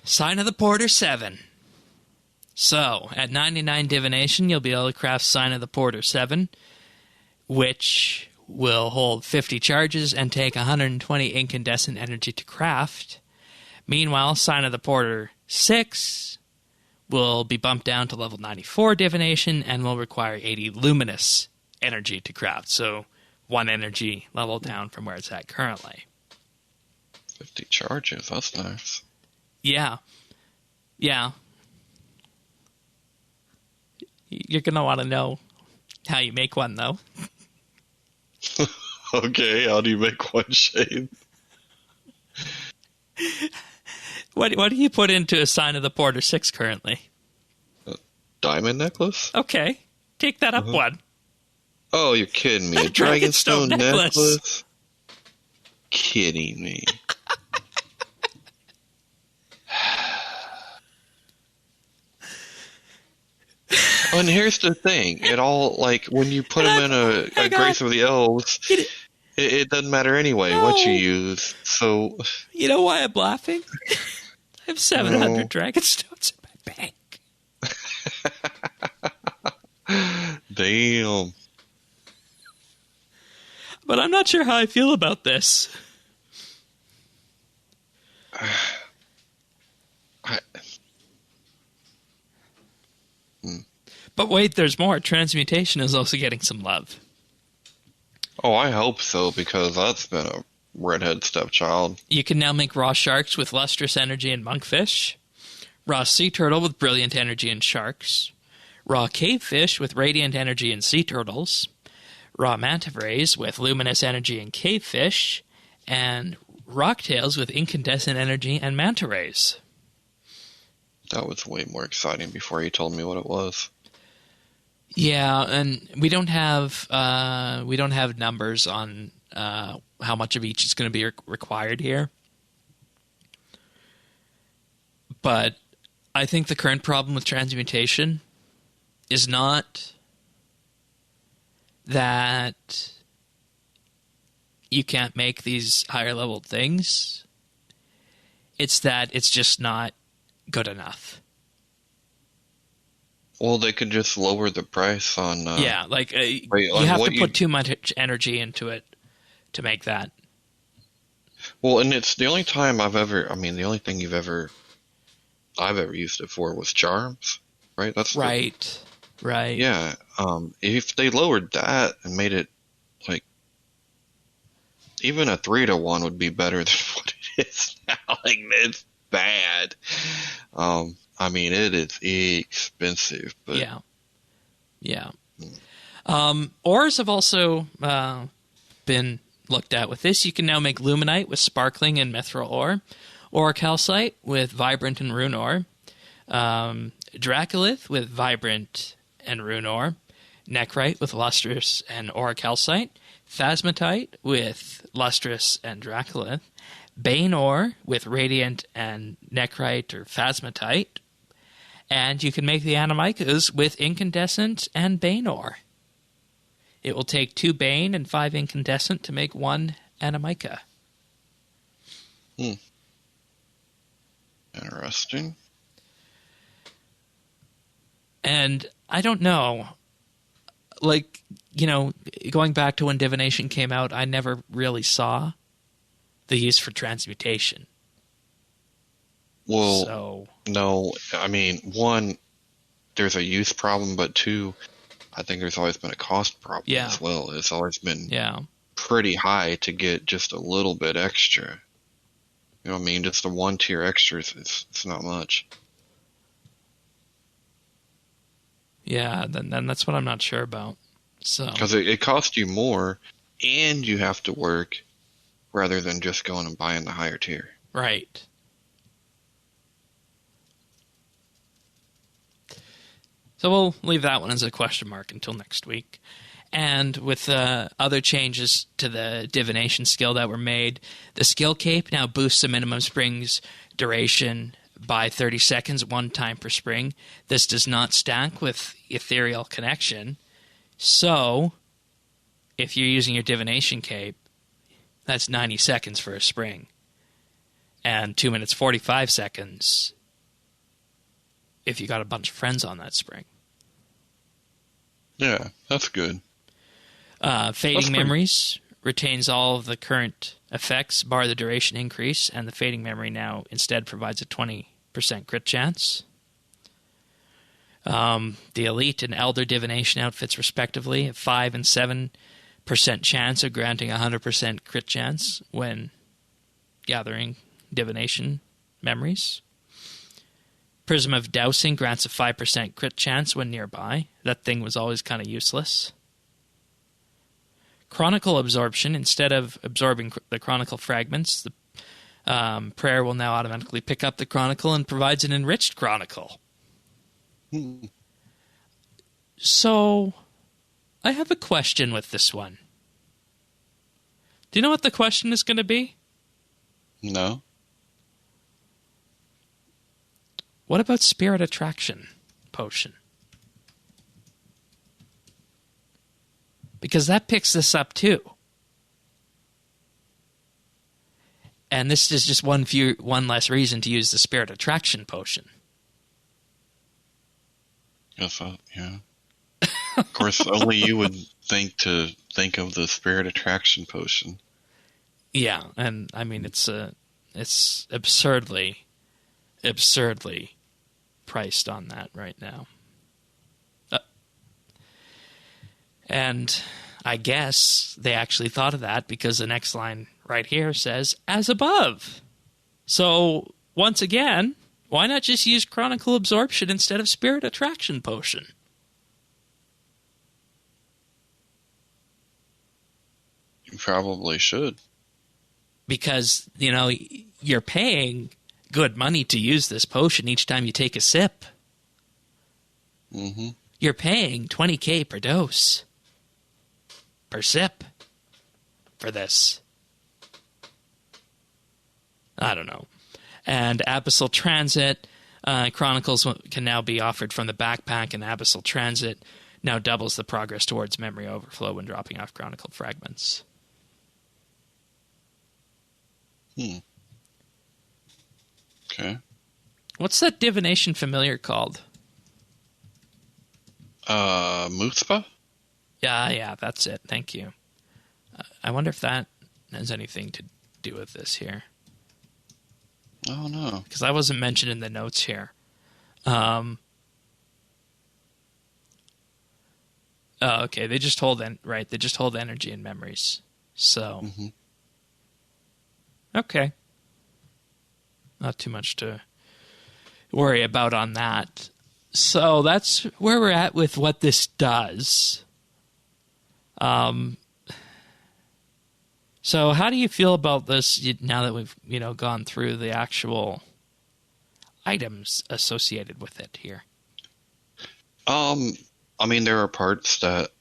Sign of the Porter 7. So, at 99 Divination, you'll be able to craft Sign of the Porter 7, which will hold 50 charges and take 120 incandescent energy to craft. Meanwhile, Sign of the Porter 6 will be bumped down to level 94 Divination and will require 80 luminous energy to craft. So, 1 energy level down from where it's at currently. 50 charges, that's nice. Yeah. You're going to want to know how you make one, though. Okay, how do you make one, Shane? What do you put into a Sign of the Porter 6 currently? A diamond necklace? Okay. Take that up one. Oh, you're kidding me. A Dragonstone necklace? Kidding me. Oh, and here's the thing. It all, when you put them in a Grace of the Elves, it doesn't matter anyway what you use. So, you know why I'm laughing? I have 700 Dragonstones in my bank. Damn. But I'm not sure how I feel about this. But wait, there's more. Transmutation is also getting some love. Oh, I hope so, because that's been a redhead stepchild. You can now make raw sharks with lustrous energy and monkfish, raw sea turtle with brilliant energy and sharks, raw cavefish with radiant energy and sea turtles, raw manta rays with luminous energy and cavefish, and rocktails with incandescent energy and manta rays. That was way more exciting before you told me what it was. Yeah, and we don't have numbers on how much of each is going to be required here. But I think the current problem with transmutation is not that you can't make these higher level things. It's that it's just not good enough. Well, they could just lower the price on... you have to put too much energy into it to make that. Well, and it's the only time the only thing I've ever used it for was charms, right? That's right. Yeah. If they lowered that and made it, like, even a 3-to-1 would be better than what it is now. Like, it's bad. It is expensive, but... Yeah. Ores have also been looked at with this. You can now make luminite with sparkling and mithril ore calcite with vibrant and rune ore, dracolith with vibrant and rune ore, nechrite with lustrous and calcite, phasmatite with lustrous and dracolith, bane ore with radiant and nechrite or phasmatite, and you can make the animicas with incandescent and bane ore. It will take 2 bane and 5 incandescent to make 1 animica. Interesting. And I don't know, like, going back to when Divination came out, I never really saw the use for transmutation. Well, no, one, there's a use problem, but 2, I think there's always been a cost problem as well. It's always been pretty high to get just a little bit extra. You know what I mean? Just the 1 tier extras, it's not much. Yeah, then that's what I'm not sure about. So because it costs you more, and you have to work rather than just going and buying the higher tier. Right. So we'll leave that one as a question mark until next week. And with other changes to the divination skill that were made, the skill cape now boosts the minimum spring's duration by 30 seconds 1 time per spring. This does not stack with ethereal connection. So if you're using your divination cape, that's 90 seconds for a spring. And 2 minutes 45 seconds if you got a bunch of friends on that spring. Yeah, that's good. Fading Memories retains all of the current effects, bar the duration increase, and the Fading Memory now instead provides a 20% crit chance. The Elite and Elder Divination outfits, respectively, have 5 and 7% chance of granting 100% crit chance when gathering divination memories. Prism of Dowsing grants a 5% crit chance when nearby. That thing was always kind of useless. Chronicle Absorption, instead of absorbing the Chronicle fragments, the prayer will now automatically pick up the Chronicle and provides an enriched Chronicle. So, I have a question with this one. Do you know what the question is going to be? No. What about Spirit Attraction Potion? Because that picks this up too. And this is just one less reason to use the Spirit Attraction Potion. Yes, yeah. Of course, only you would think of the Spirit Attraction Potion. Yeah, and I mean it's absurdly priced on that right now. And I guess they actually thought of that because the next line right here says, as above. So, once again, why not just use Chronicle Absorption instead of Spirit Attraction Potion? You probably should. Because, you're paying good money to use this potion each time you take a sip. Mm-hmm. You're paying $20,000 per dose. Per sip. For this. I don't know. And Abyssal Transit, Chronicles can now be offered from the backpack, and Abyssal Transit now doubles the progress towards memory overflow when dropping off Chronicle fragments. Okay. What's that divination familiar called? Muthpa? Yeah, that's it. Thank you. I wonder if that has anything to do with this here. Oh, no. Because I wasn't mentioned in the notes here. Okay. They just hold They just hold energy and memories. So, Okay. Not too much to worry about on that. So that's where we're at with what this does. So how do you feel about this now that we've, gone through the actual items associated with it here? I mean, there are parts that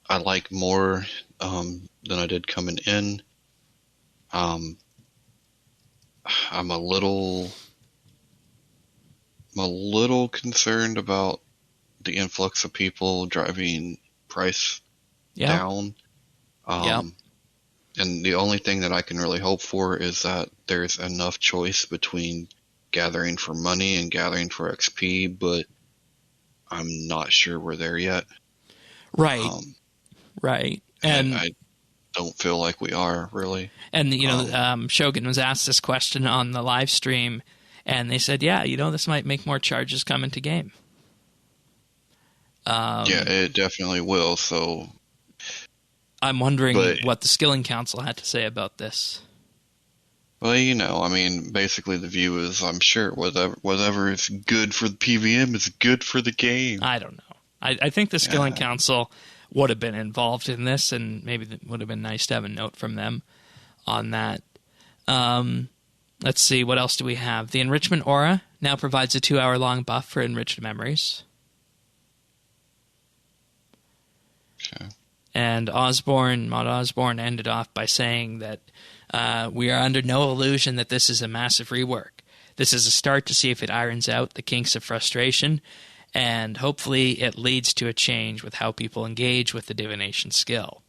I like more than I did coming in. I'm a little concerned about the influx of people driving price down. And the only thing that I can really hope for is that there's enough choice between gathering for money and gathering for XP, but I'm not sure we're there yet. Right. Right. And I don't feel like we are, really. And, Shogun was asked this question on the live stream, and they said, this might make more charges come into game. Yeah, it definitely will, so... I'm wondering what the Skilling Council had to say about this. Well, basically the view is, I'm sure whatever is good for the PVM is good for the game. I don't know. I think the Skilling Council would have been involved in this, and maybe it would have been nice to have a note from them on that. Let's see, what else do we have? The Enrichment Aura now provides a 2-hour-long buff for enriched memories. Okay. And Maud Osborne ended off by saying that we are under no illusion that this is a massive rework. This is a start to see if it irons out the kinks of frustration, and hopefully it leads to a change with how people engage with the divination skill.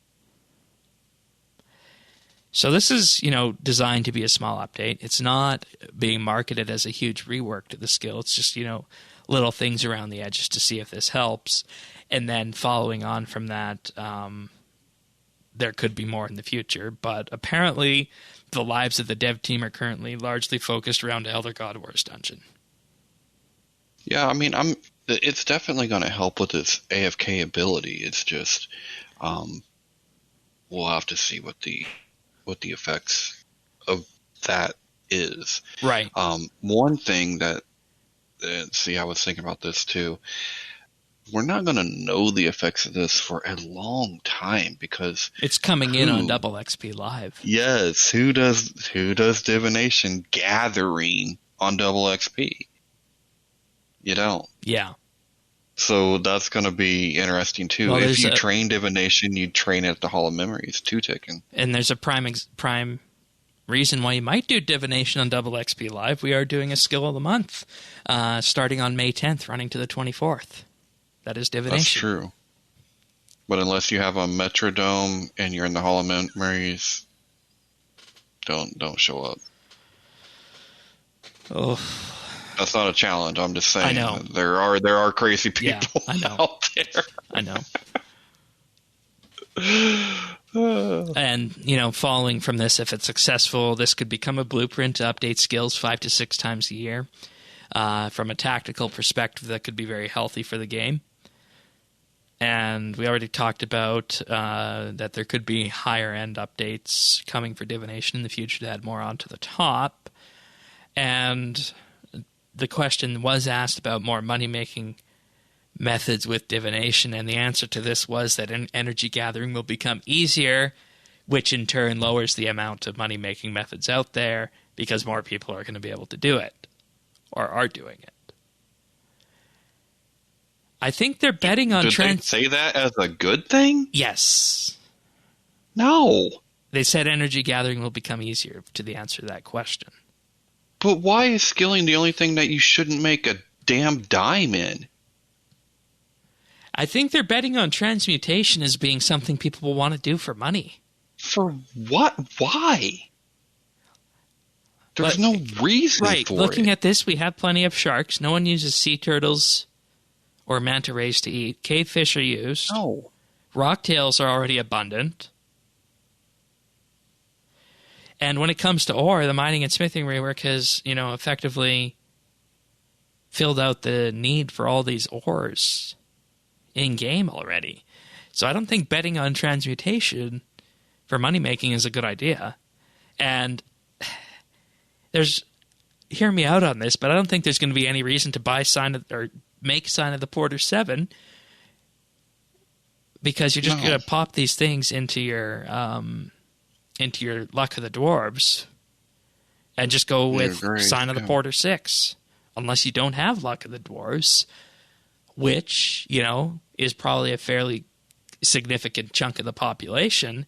So this is, designed to be a small update. It's not being marketed as a huge rework to the skill. It's just, little things around the edges to see if this helps. And then following on from that, there could be more in the future. But apparently, the lives of the dev team are currently largely focused around Elder God Wars Dungeon. Yeah, it's definitely going to help with its AFK ability. It's just, we'll have to see what the effects of that is. Right. One thing that, I was thinking about this too. We're not going to know the effects of this for a long time because it's coming in on Double XP Live. Yes, who does divination gathering on Double XP? You don't. Yeah. So that's going to be interesting too. Well, if you train divination, you'd train it at the Hall of Memories too, ticking. And there's a prime reason why you might do divination on Double XP Live. We are doing a skill of the month, starting on May 10th, running to the 24th. That is divination. That's true. But unless you have a Metrodome and you're in the Hall of Memories, don't show up. Oh, that's not a challenge. I'm just saying. I know. There are crazy people out there. I know. And, following from this, if it's successful, this could become a blueprint to update skills 5 to 6 times a year. From a tactical perspective, that could be very healthy for the game. And we already talked about that there could be higher-end updates coming for Divination in the future to add more onto the top. And the question was asked about more money-making methods with Divination, and the answer to this was that energy gathering will become easier, which in turn lowers the amount of money-making methods out there because more people are going to be able to do it, or are doing it. I think they're betting on Did they say that as a good thing? Yes. No. They said energy gathering will become easier to the answer to that question. But why is skilling the only thing that you shouldn't make a damn dime in? I think they're betting on transmutation as being something people will want to do for money. For what? Why? There's no reason right, for it. Looking at this, we have plenty of sharks. No one uses sea turtles or manta rays to eat. Cave fish are used. No. Rocktails are already abundant. And when it comes to ore, the mining and smithing rework has, effectively filled out the need for all these ores in-game already. So I don't think betting on transmutation for money-making is a good idea. And hear me out on this, but I don't think there's going to be any reason to buy make Sign of the Porter 7 because you're just going to pop these things into your Luck of the Dwarves and just go with Sign of the Porter 6, unless you don't have Luck of the Dwarves, which, is probably a fairly significant chunk of the population,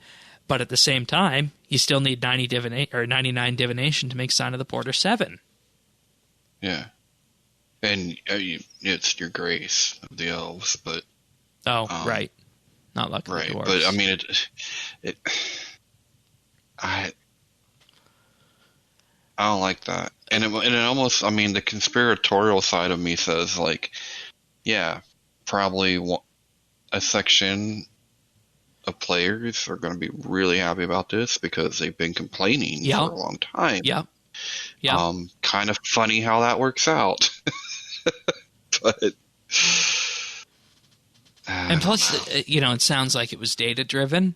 but at the same time, you still need 99 divination to make Sign of the Porter 7. Yeah. And it's your grace of the elves, but... Oh, right. Not Luck of the Dwarves. But, I mean, I don't like that. And it almost, the conspiratorial side of me says, probably a section of players are going to be really happy about this because they've been complaining for a long time. Yeah. Kind of funny how that works out. But and plus, it sounds like it was data driven,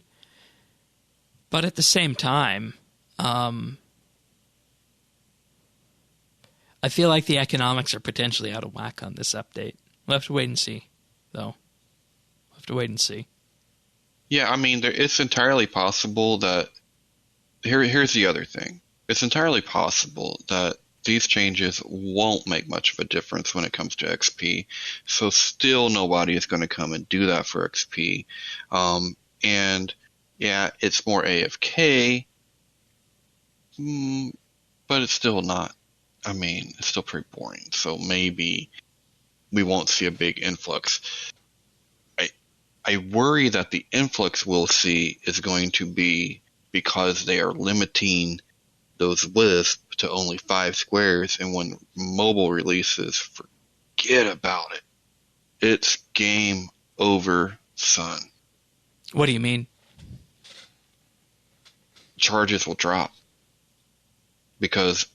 but at the same time, I feel like the economics are potentially out of whack on this update. We'll have to wait and see, though. We'll have to wait and see. Yeah, it's entirely possible that... Here's the other thing. It's entirely possible that these changes won't make much of a difference when it comes to XP, so still nobody is going to come and do that for XP. And, yeah, it's more AFK, but it's still not... it's still pretty boring, so maybe we won't see a big influx. I worry that the influx we'll see is going to be because they are limiting those wisps to only 5 squares, and when mobile releases, forget about it. It's game over, son. What do you mean? Charges will drop. Because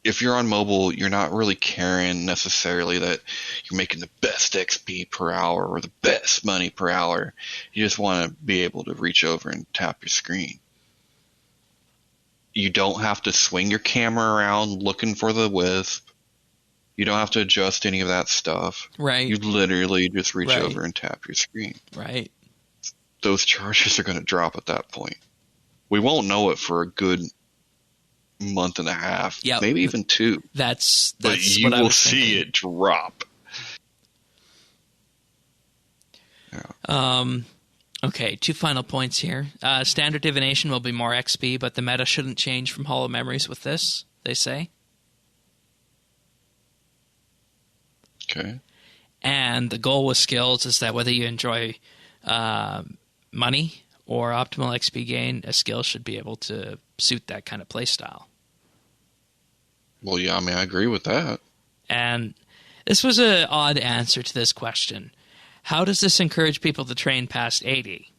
if you're on mobile, you're not really caring necessarily that you're making the best XP per hour or the best money per hour. You just want to be able to reach over and tap your screen. You don't have to swing your camera around looking for the wisp. You don't have to adjust any of that stuff. Right. You literally just reach over and tap your screen. Right. Those charges are going to drop at that point. We won't know it for a good month and a half, maybe even 2. That's but you what I will was see thinking. it drop. Yeah. Okay, 2 final points here. Standard divination will be more XP, but the meta shouldn't change from Hollow Memories with this, they say. Okay. And the goal with skills is that whether you enjoy money or optimal XP gain, a skill should be able to suit that kind of play style. Well, yeah, I agree with that. And this was an odd answer to this question. How does this encourage people to train past 80?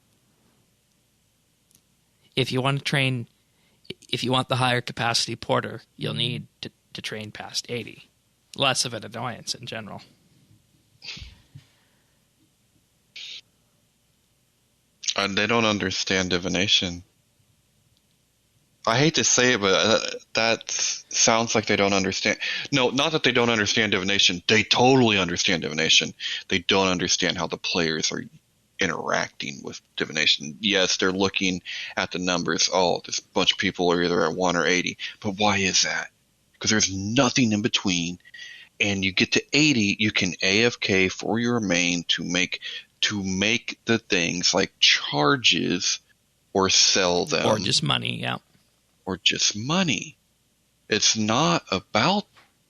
If you want the higher capacity porter, you'll need to train past 80. Less of an annoyance in general. They don't understand divination. I hate to say it, but that sounds like they don't understand. No, not that they don't understand divination. They totally understand divination. They don't understand how the players are interacting with divination. Yes, they're looking at the numbers. Oh, this bunch of people are either at 1 or 80. But why is that? Because there's nothing in between. And you get to 80, you can AFK for your main to make the things like charges or sell them. Or just money, yeah. Or just money. It's not about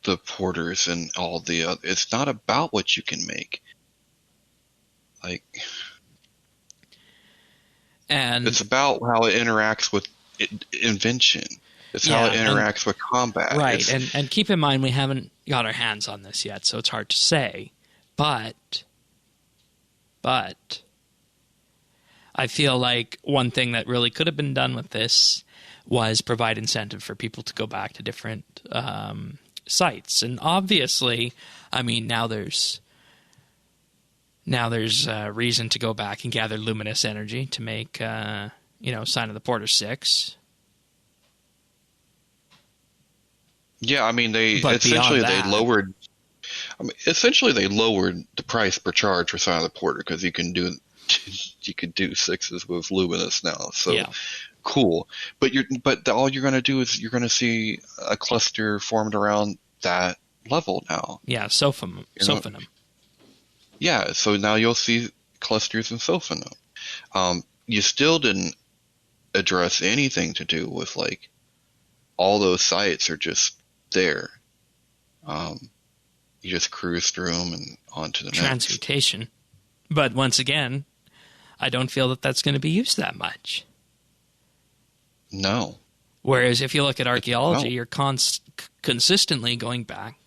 the porters and all the other. It's not about what you can make. Like, and it's about how it interacts with invention. It's how it interacts with combat. Right, and keep in mind we haven't got our hands on this yet, so it's hard to say. But I feel like one thing that really could have been done with this was provide incentive for people to go back to different sites. And obviously, I mean, now there's reason to go back and gather luminous energy to make, Sign of the Porter 6. Yeah, I mean, they lowered the price per charge for Sign of the Porter because you can do 6s with luminous now. So yeah. Cool. But all you're going to do is you're going to see a cluster formed around that level now. Yeah, Sophanum. Yeah, so now you'll see clusters in Sophanum. You still didn't address anything to do with, like, all those sites are just there. You just cruise through them and on to the Transmutation. next. But once again, I don't feel that that's going to be used that much. No. Whereas if you look at archaeology, you're consistently going back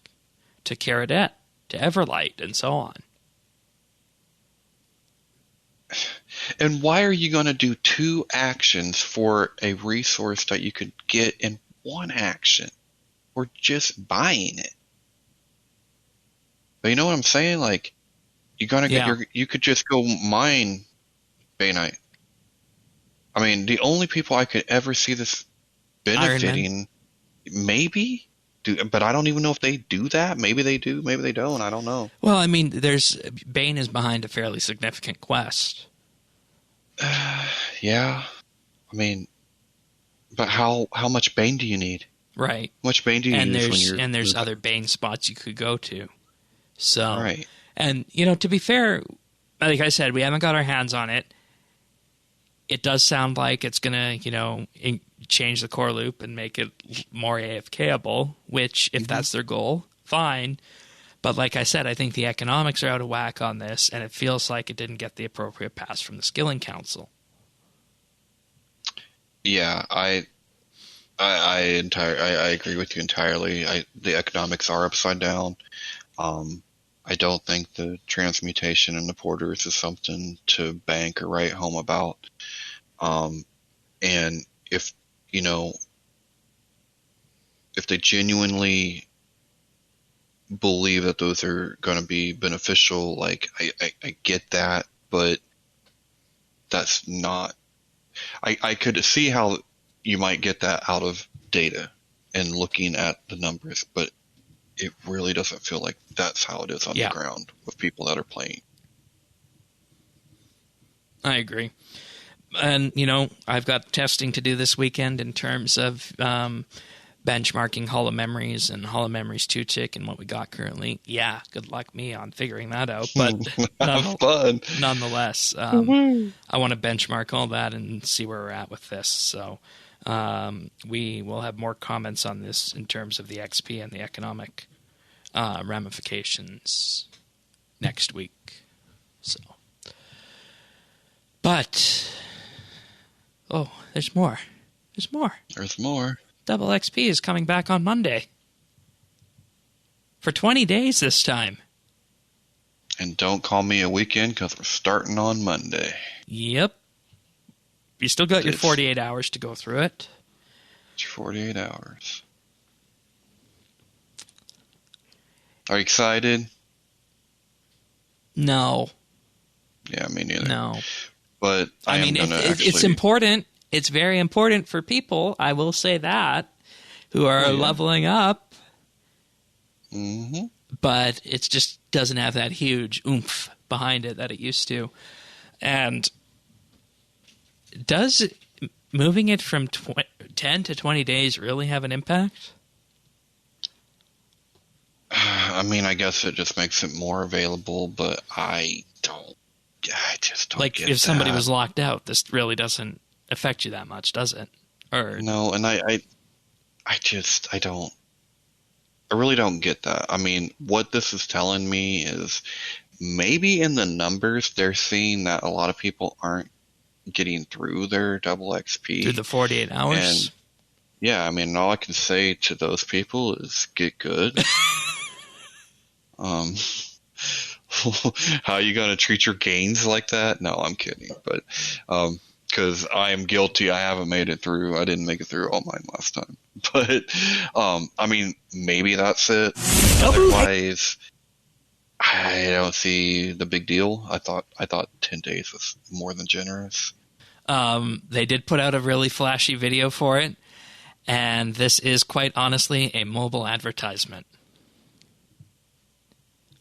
to Caradet, to Everlight, and so on. And why are you going to do 2 actions for a resource that you could get in 1 action? Or just buying it? But you know what I'm saying? Like, you're gonna get you could just go mine Bay Knight. I mean, the only people I could ever see this benefiting, maybe, but I don't even know if they do that. Maybe they do, maybe they don't. I don't know. Well, I mean, Bane is behind a fairly significant quest. Yeah, I mean, but how much Bane do you need? Right. How much Bane do you use and there's other Bane spots you could go to. So, right. And to be fair, like I said, we haven't got our hands on it. It does sound like it's going to, change the core loop and make it more AFKable, which, if that's their goal, fine. But like I said, I think the economics are out of whack on this, and it feels like it didn't get the appropriate pass from the Skilling Council. Yeah, I agree with you entirely. The economics are upside down. I don't think the transmutation and the porters is something to bank or write home about. And if they genuinely believe that those are going to be beneficial, like I get that, but that's not. I could see how you might get that out of data and looking at the numbers, but it really doesn't feel like that's how it is on the ground with people that are playing. I agree. And, I've got testing to do this weekend in terms of benchmarking Hall of Memories and Hall of Memories 2-tick and what we got currently. Yeah, good luck me on figuring that out. But fun. Nonetheless, I want to benchmark all that and see where we're at with this. So we will have more comments on this in terms of the XP and the economic ramifications next week. So, but there's more. There's more. Double XP is coming back on Monday for 20 days this time. And don't call me a weekend because we're starting on Monday. Yep. You still got your 48 hours to go through it. It's 48 hours. Are you excited? No. Yeah, me neither. No. but I mean, it's important. It's very important for people, I will say that, who are leveling up. Mm-hmm. But it just doesn't have that huge oomph behind it that it used to. And does moving it from 10 to 20 days really have an impact? I mean, I guess it just makes it more available, but I just don't like get if somebody that. was locked out, this really doesn't affect you that much, does it? Or no, and I really don't get that. I mean, what this is telling me is maybe in the numbers they're seeing that a lot of people aren't getting through their double XP through the 48 hours. And yeah, I mean, all I can say to those people is get good. How are you going to treat your gains like that? No, I'm kidding. But because I am guilty, I haven't made it through. I didn't make it through all mine last time. But I mean, maybe that's it. Otherwise, I don't see the big deal. I thought 10 days was more than generous. They did put out a really flashy video for it, and this is quite honestly a mobile advertisement.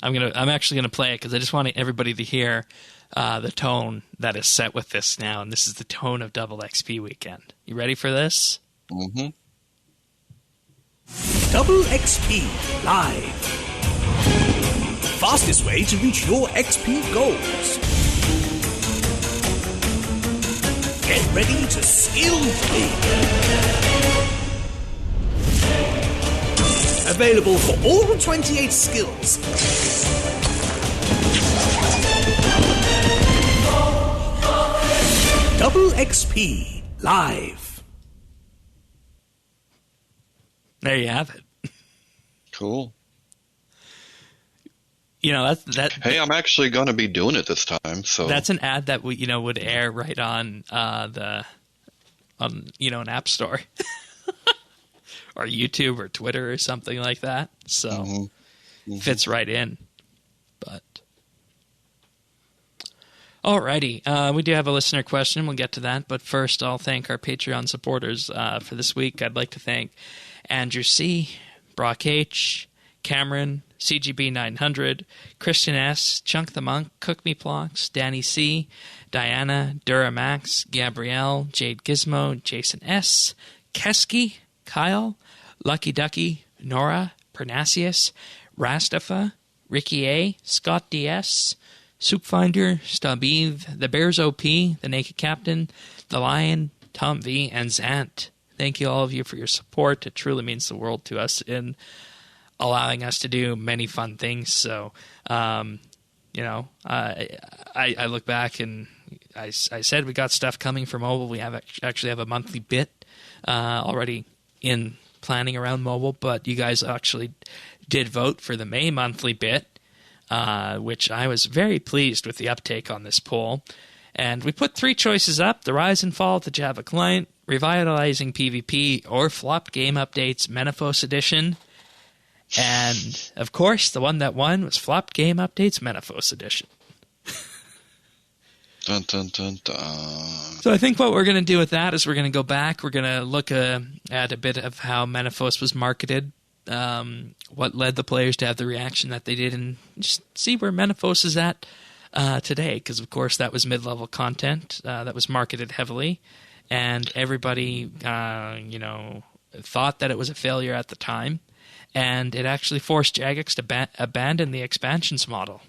I'm actually gonna play it because I just want everybody to hear the tone that is set with this now, and this is the tone of Double XP Weekend. You ready for this? Mm-hmm. Double XP Live. Fastest way to reach your XP goals. Get ready to skill play. Available for all 28 skills. Double XP Live. There you have it. Cool. You know, that. Hey, I'm actually going to be doing it this time. So that's an ad that would air right on an app store or YouTube or Twitter or something like that. So fits right in. But alrighty, we do have a listener question. We'll get to that. But first, I'll thank our Patreon supporters for this week. I'd like to thank Andrew C., Brock H., Cameron, CGB 900, Christian S., Chunk the Monk, Cook Me Plocks, Danny C., Diana, Duramax, Gabrielle, Jade Gizmo, Jason S., Keski, Kyle, Lucky Ducky, Nora, Pernasius, Rastafa, Ricky A., Scott DS, Soupfinder, Stabeve, The Bears OP, The Naked Captain, The Lion, Tom V., and Zant. Thank you all of you for your support. It truly means the world to us in allowing us to do many fun things. So, I look back and I said we got stuff coming for mobile. We actually have a monthly bit already in planning around mobile, but you guys actually did vote for the May monthly bit, which I was very pleased with the uptake on this poll. And we put 3 choices up: the rise and fall of the Java client, revitalizing PvP, or flopped game updates Menaphos Edition. And, of course, the one that won was flopped game updates Menaphos Edition. Dun, dun, dun, dun. So I think what we're going to do with that is we're going to go back. We're going to look at a bit of how Menaphos was marketed, what led the players to have the reaction that they did, and just see where Menaphos is at today. Because, of course, that was mid-level content that was marketed heavily. And everybody, thought that it was a failure at the time. And it actually forced Jagex to abandon the expansions model.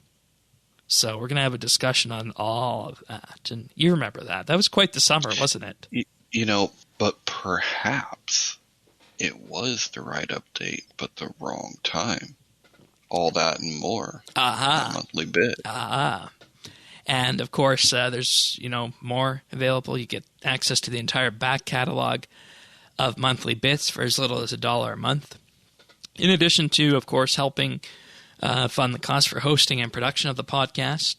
So we're going to have a discussion on all of that. And you remember that. That was quite the summer, wasn't it? But perhaps it was the right update, but the wrong time. All that and more. A monthly bit. And, of course, there's, more available. You get access to the entire back catalog of monthly bits for as little as $1 a month. In addition to, of course, helping fund the cost for hosting and production of the podcast.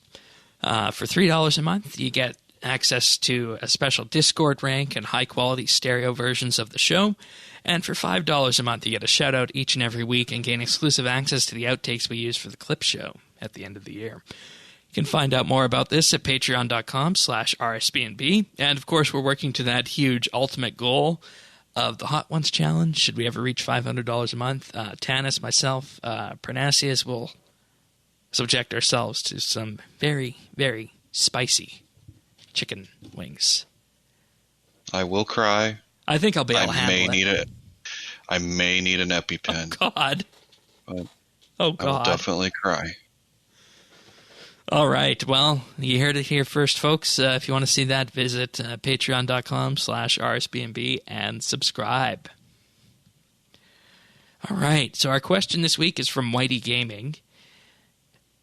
For $3 a month, you get access to a special Discord rank and high-quality stereo versions of the show. And for $5 a month, you get a shout-out each and every week and gain exclusive access to the outtakes we use for the clip show at the end of the year. You You can find out more about this at patreon.com/RSBANDB. And, of course, we're working to that huge ultimate goal of the Hot Ones Challenge. Should we ever reach $500 a month, Tanis, myself, Pernasius will subject ourselves to some very, very spicy chicken wings. I will cry. I think I'll be able to handle it. I may need an EpiPen. Oh, God. Oh, God. I will definitely cry. All right. Well, you heard it here first, folks. If you want to see that, visit patreon.com/RSBANB and subscribe. All right. So our question this week is from Whitey Gaming.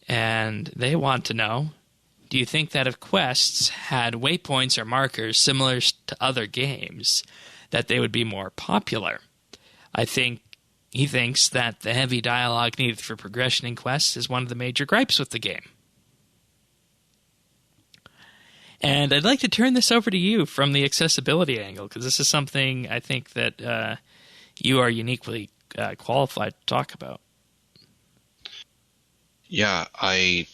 And they want to know, do you think that if quests had waypoints or markers similar to other games, that they would be more popular? He thinks that the heavy dialogue needed for progression in quests is one of the major gripes with the game. And I'd like to turn this over to you from the accessibility angle, because this is something I think that you are uniquely qualified to talk about. Yeah, I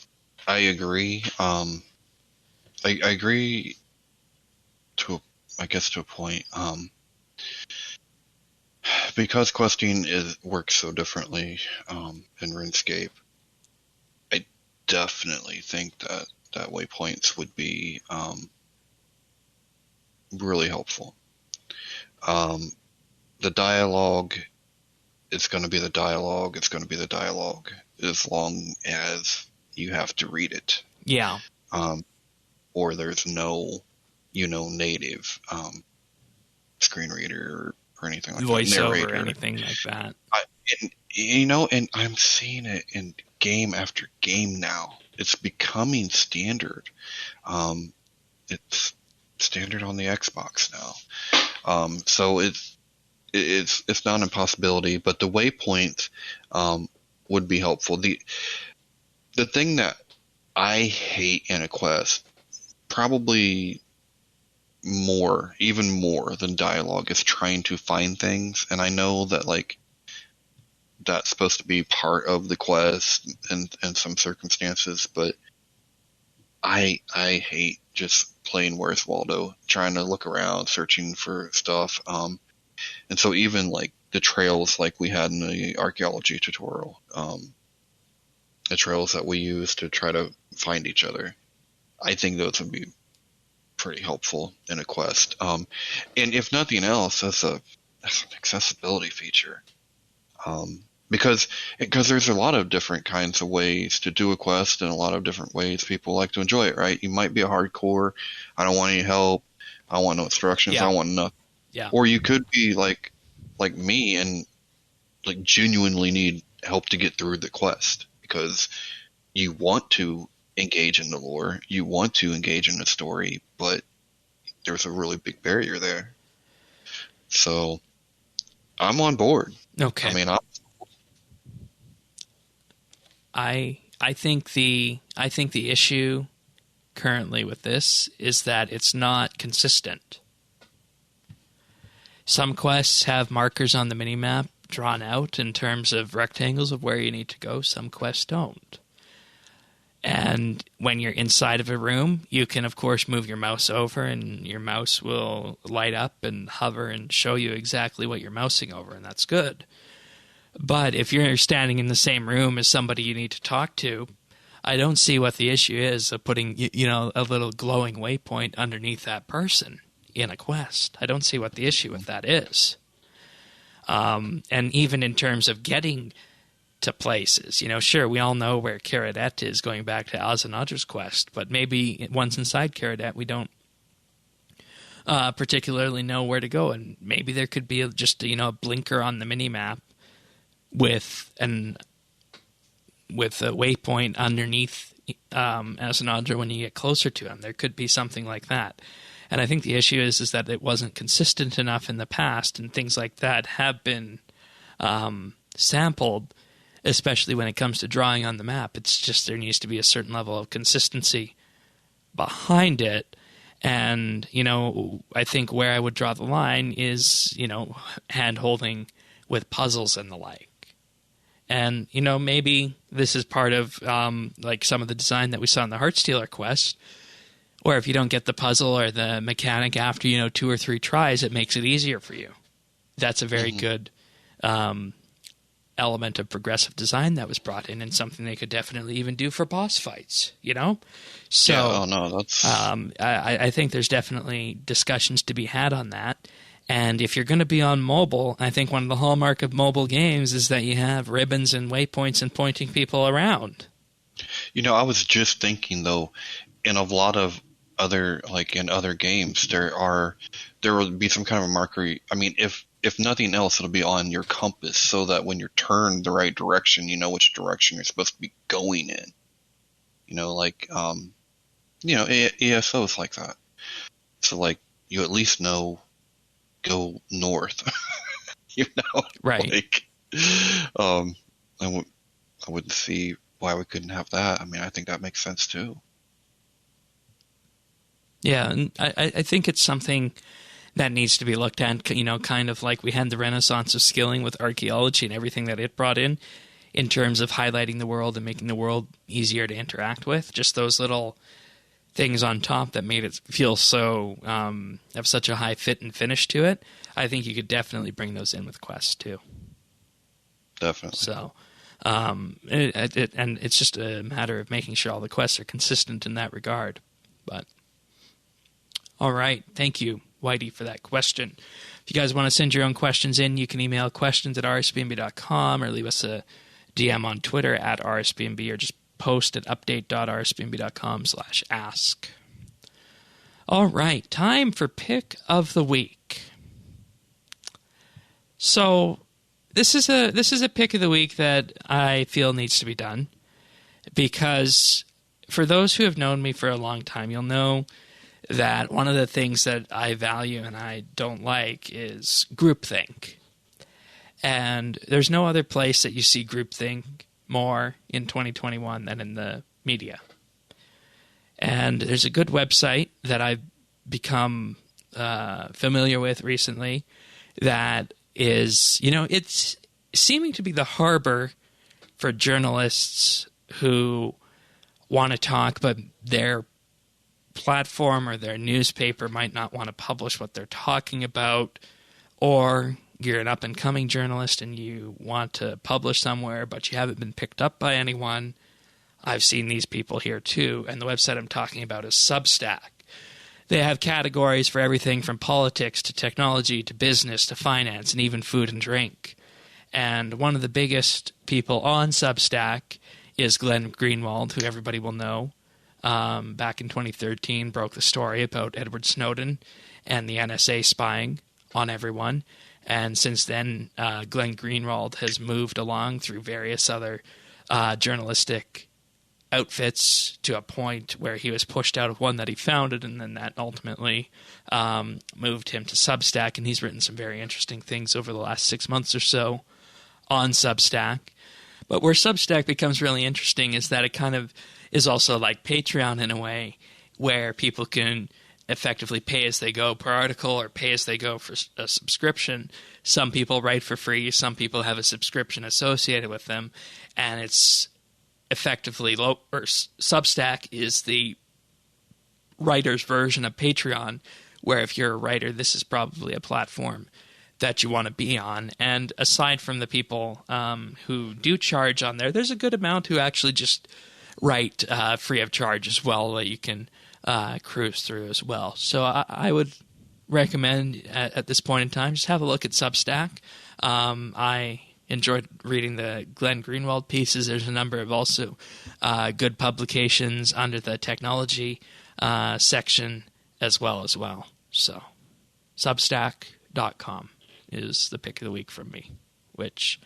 agree. I agree to a point. Because questing works so differently in RuneScape, I definitely think that waypoints would be really helpful. The dialogue is going to be the dialogue. It's going to be the dialogue as long as you have to read it. Yeah. Or there's no, native screen reader or anything like voiceover that. or anything like that. And I'm seeing it in game after game now. It's becoming standard. It's standard on the Xbox now. So it's not an impossibility, but the waypoint would be helpful. The thing that I hate in a quest, probably even more than dialogue, is trying to find things. And I know that that's supposed to be part of the quest in some circumstances, but I hate just playing Where's Waldo, trying to look around, searching for stuff. And so even the trails we had in the archaeology tutorial, the trails that we use to try to find each other, I think those would be pretty helpful in a quest. And if nothing else, that's an accessibility feature. Because there's a lot of different kinds of ways to do a quest and a lot of different ways people like to enjoy it, right? You might be a hardcore, I don't want any help, I want no instructions, I want nothing. Yeah. Or you could be like me and genuinely need help to get through the quest because you want to engage in the lore, you want to engage in the story, but there's a really big barrier there. So I'm on board. Okay. I mean, I think the issue currently with this is that it's not consistent. Some quests have markers on the minimap drawn out in terms of rectangles of where you need to go. Some quests don't. And when you're inside of a room, you can, of course, move your mouse over, and your mouse will light up and hover and show you exactly what you're mousing over, and that's good. But if you're standing in the same room as somebody you need to talk to, I don't see what the issue is of putting, a little glowing waypoint underneath that person in a quest. I don't see what the issue with that is. And even in terms of getting to places, sure, we all know where Caradet is going back to Azanadra's quest, but maybe once inside Caradet, we don't particularly know where to go, and maybe there could be just a blinker on the minimap with a waypoint underneath Azanadra when you get closer to him. There could be something like that. And I think the issue is that it wasn't consistent enough in the past, and things like that have been sampled, especially when it comes to drawing on the map. It's just there needs to be a certain level of consistency behind it. And, I think where I would draw the line is, hand-holding with puzzles and the like. And, maybe this is part of like some of the design that we saw in the Heartstealer quest, where if you don't get the puzzle or the mechanic after, 2 or 3 tries, it makes it easier for you. That's a very good element of progressive design that was brought in, and something they could definitely even do for boss fights, So, yeah, no, that's... I think there's definitely discussions to be had on that. And if you're going to be on mobile, I think one of the hallmark of mobile games is that you have ribbons and waypoints and pointing people around. I was just thinking, though, in a lot of other, like in other games, there will be some kind of a marker. I mean, if nothing else, it'll be on your compass so that when you're turned the right direction, you know which direction you're supposed to be going in. ESO is like that. So, like, you at least know, go north, Right. Like, I wouldn't see why we couldn't have that. I mean, I think that makes sense too. Yeah, and I think it's something that needs to be looked at, kind of like we had the renaissance of skilling with archaeology and everything that it brought in terms of highlighting the world and making the world easier to interact with. Just those little things on top that made it feel so, have such a high fit and finish to it. I think you could definitely bring those in with quests too. Definitely. So, and it's just a matter of making sure all the quests are consistent in that regard. But, all right. Thank you, Whitey, for that question. If you guys want to send your own questions in, you can email questions@rsbnb.com or leave us a DM on Twitter @rsbnb, or just post at update.rsbnb.com/ask. All right, time for pick of the week. So this is a pick of the week that I feel needs to be done, because for those who have known me for a long time, you'll know that one of the things that I value and I don't like is groupthink. And there's no other place that you see groupthink more in 2021 than in the media. And there's a good website that I've become familiar with recently that is, it's seeming to be the harbor for journalists who want to talk, but their platform or their newspaper might not want to publish what they're talking about, or you're an up-and-coming journalist and you want to publish somewhere, but you haven't been picked up by anyone. I've seen these people here too, and the website I'm talking about is Substack. They have categories for everything from politics to technology to business to finance and even food and drink. And one of the biggest people on Substack is Glenn Greenwald, who everybody will know. Back in 2013, broke the story about Edward Snowden and the NSA spying on everyone. And since then, Glenn Greenwald has moved along through various other journalistic outfits to a point where he was pushed out of one that he founded, and then that ultimately moved him to Substack. And he's written some very interesting things over the last 6 months or so on Substack. But where Substack becomes really interesting is that it kind of is also like Patreon in a way, where people can effectively pay as they go per article or pay as they go for a subscription. Some people write for free. Some people have a subscription associated with them. And it's effectively Substack is the writer's version of Patreon, where if you're a writer, this is probably a platform that you want to be on. And aside from the people who do charge on there, there's a good amount who actually just write free of charge as well, that you can cruise through as well. So I would recommend at this point in time, just have a look at Substack. I enjoyed reading the Glenn Greenwald pieces. There's a number of also good publications under the technology section as well. So Substack.com is the pick of the week from me, which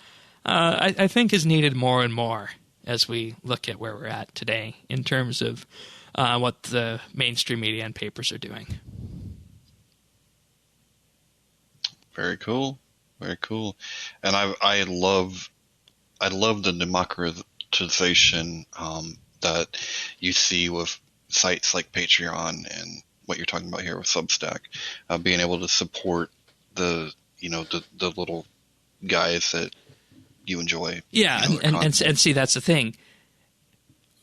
I think is needed more and more as we look at where we're at today in terms of what the mainstream media and papers are doing. Very cool. Very cool. And I love the democratization that you see with sites like Patreon and what you're talking about here with Substack, being able to support the little guys that you enjoy. Yeah, their content. and see, that's the thing.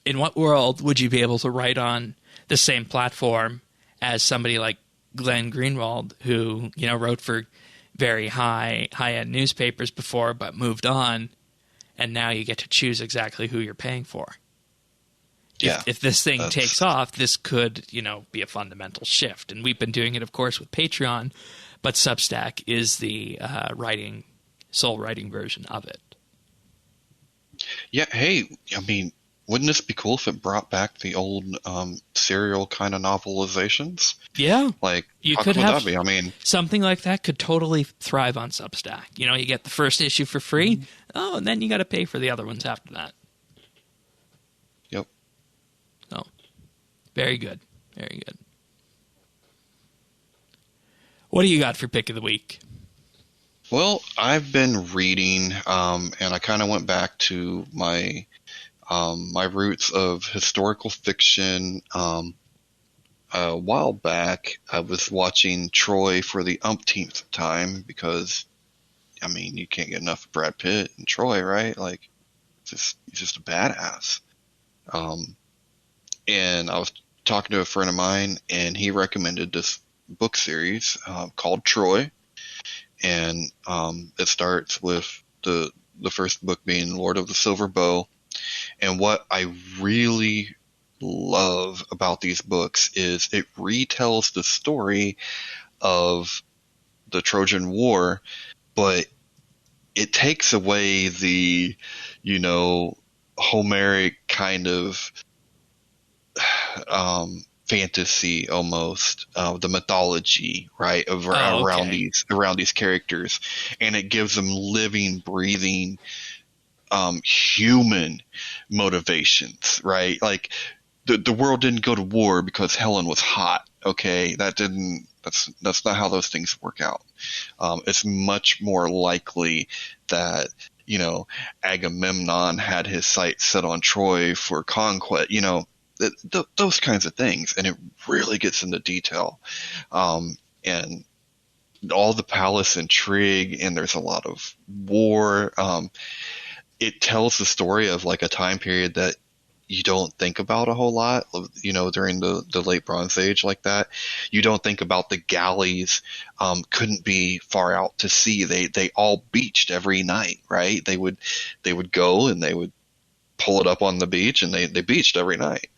In what world would you be able to write on the same platform as somebody like Glenn Greenwald, who, you know, wrote for very high-end newspapers before but moved on, and now you get to choose exactly who you're paying for? Yeah, if this thing takes off, this could, you know, be a fundamental shift. And we've been doing it, of course, with Patreon, but Substack is the sole writing version of it. Yeah, hey, I mean, wouldn't this be cool if it brought back the old serial kind of novelizations? Yeah. Like, You how could cool would have that be? I mean, something like that could totally thrive on Substack. You know, you get the first issue for free. Oh, and then you got to pay for the other ones after that. yep. So, very good. Very good. What do you got for pick of the week? Well, I've been reading, and I kind of went back to my my roots of historical fiction. A while back, I was watching Troy for the umpteenth time because, I mean, you can't get enough of Brad Pitt and Troy, right? Like, he's just a badass. And I was talking to a friend of mine, and he recommended this book series called Troy. And it starts with the first book being Lord of the Silver Bow. And what I really love about these books is it retells the story of the Trojan War, but it takes away the, you know, Homeric kind of fantasy almost, the mythology, right, of around these characters, and it gives them living, breathing, human motivations, right? Like the world didn't go to war because Helen was hot. Okay, that's not how those things work out. It's much more likely that, you know, Agamemnon had his sights set on Troy for conquest, you know, those kinds of things, and it really gets into detail, and all the palace intrigue, and there's a lot of war. It tells the story of like a time period that you don't think about a whole lot, you know, during the late Bronze Age like that. You don't think about the galleys couldn't be far out to sea. They all beached every night, right? They would go and they would pull it up on the beach, and they beached every night.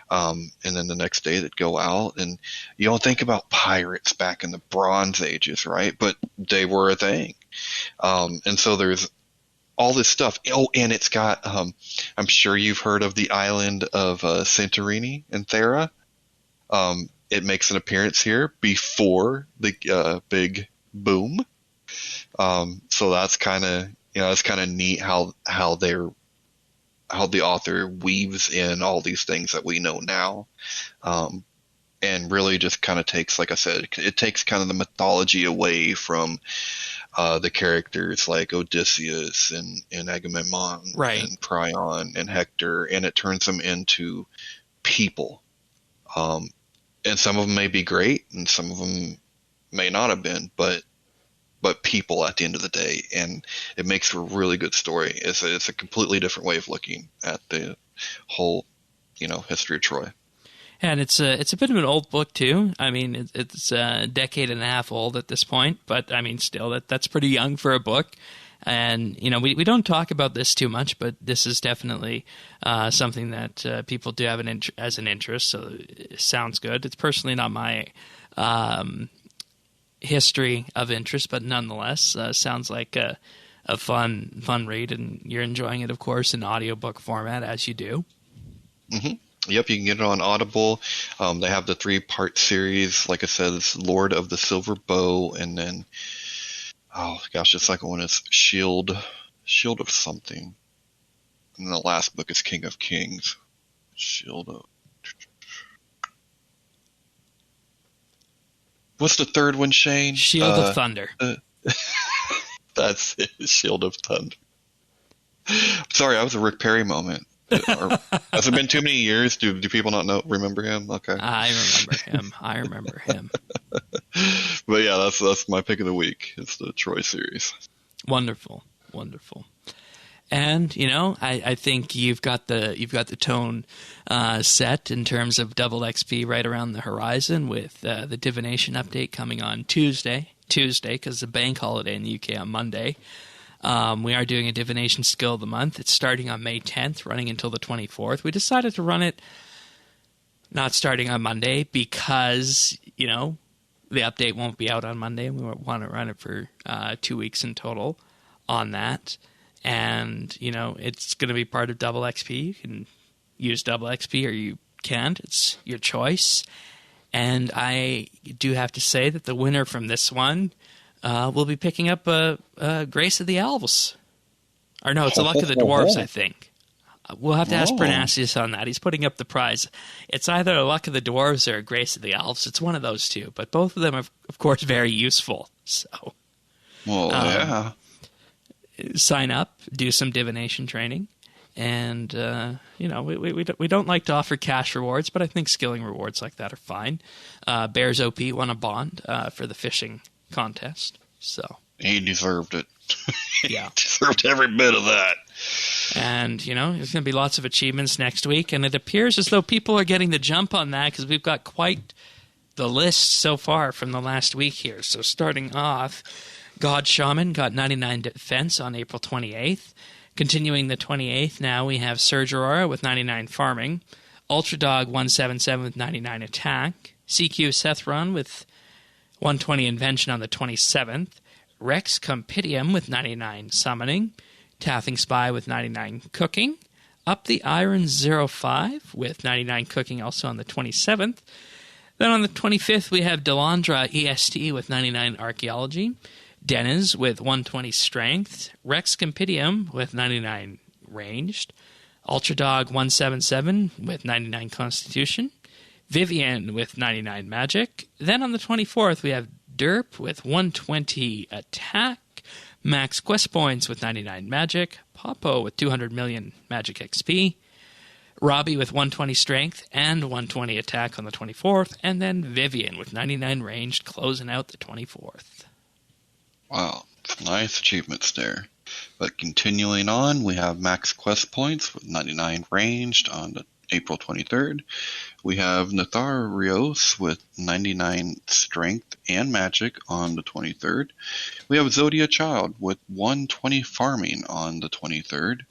And then the next day they'd go out, and you don't think about pirates back in the Bronze Ages, right? But they were a thing. And so there's all this stuff. Oh, and it's got, I'm sure you've heard of the island of Santorini in Thera. It makes an appearance here before the big boom. So that's kind of, you know, it's kind of neat how the author weaves in all these things that we know now. And really just kind of takes, like I said, it takes kind of the mythology away from the characters like Odysseus and Agamemnon, right, and Priam and Hector, and it turns them into people. And some of them may be great, and some of them may not have been, but people at the end of the day, and it makes for a really good story. It's a completely different way of looking at the whole, you know, history of Troy. And it's a bit of an old book too. I mean, it's a decade and a half old at this point, but I mean, still that's pretty young for a book. And you know, we don't talk about this too much, but this is definitely something that people do have as an interest. So it sounds good. It's personally not my history of interest, but nonetheless, sounds like a fun read, and you're enjoying it, of course, in audiobook format, as you do. Mm-hmm. Yep, you can get it on Audible. They have the 3-part series. Like I said, it's Lord of the Silver Bow, and then, oh gosh, the second one is Shield of something. And then the last book is King of Kings. Shield of... What's the third one, Shane? Shield of Thunder. That's it, Shield of Thunder. Sorry, I was a Rick Perry moment. Has it been too many years? Do people not remember him? Okay. I remember him. But yeah, that's my pick of the week. It's the Troy series. Wonderful. And I think you've got the tone set in terms of double XP right around the horizon with the Divination update coming on Tuesday because the bank holiday in the UK on Monday. We are doing a Divination Skill of the Month. It's starting on May 10th, running until the 24th. We decided to run it not starting on Monday because the update won't be out on Monday. We want to run it for 2 weeks in total on that. And, it's going to be part of double XP. You can use double XP or you can't. It's your choice. And I do have to say that the winner from this one will be picking up a Grace of the Elves. Or no, it's a Luck of the Dwarves, I think. We'll have to ask Bernasius on that. He's putting up the prize. It's either a Luck of the Dwarves or a Grace of the Elves. It's one of those two. But both of them are, of course, very useful. So, yeah. Sign up, do some divination training, and we don't like to offer cash rewards, but I think skilling rewards like that are fine. Bears OP won a bond for the fishing contest, so he deserved it. Yeah, he deserved every bit of that. And there's going to be lots of achievements next week, and it appears as though people are getting the jump on that because we've got quite the list so far from the last week here. So starting off, God Shaman got 99 defense on April 28th. Continuing the 28th now, we have Surge Aurora with 99 farming. Ultra Dog 177 with 99 attack. CQ Sethron with 120 invention on the 27th. Rex Compendium with 99 summoning. Tathing Spy with 99 cooking. Up the Iron 05 with 99 cooking also on the 27th. Then on the 25th, we have Delandra EST with 99 archaeology. Deniz with 120 strength, Rex Compendium with 99 ranged, Ultra Dog 177 with 99 constitution, Vivian with 99 magic. Then on the 24th, we have Derp with 120 attack, Max Quest Points with 99 magic, Popo with 200 million magic XP, Robbie with 120 strength and 120 attack on the 24th, and then Vivian with 99 ranged closing out the 24th. Wow, nice achievements there. But continuing on, we have Max Quest Points with 99 ranged on the April 23rd. We have Natharios with 99 strength and magic on the 23rd. We have Zodia Child with 120 farming on the 23rd.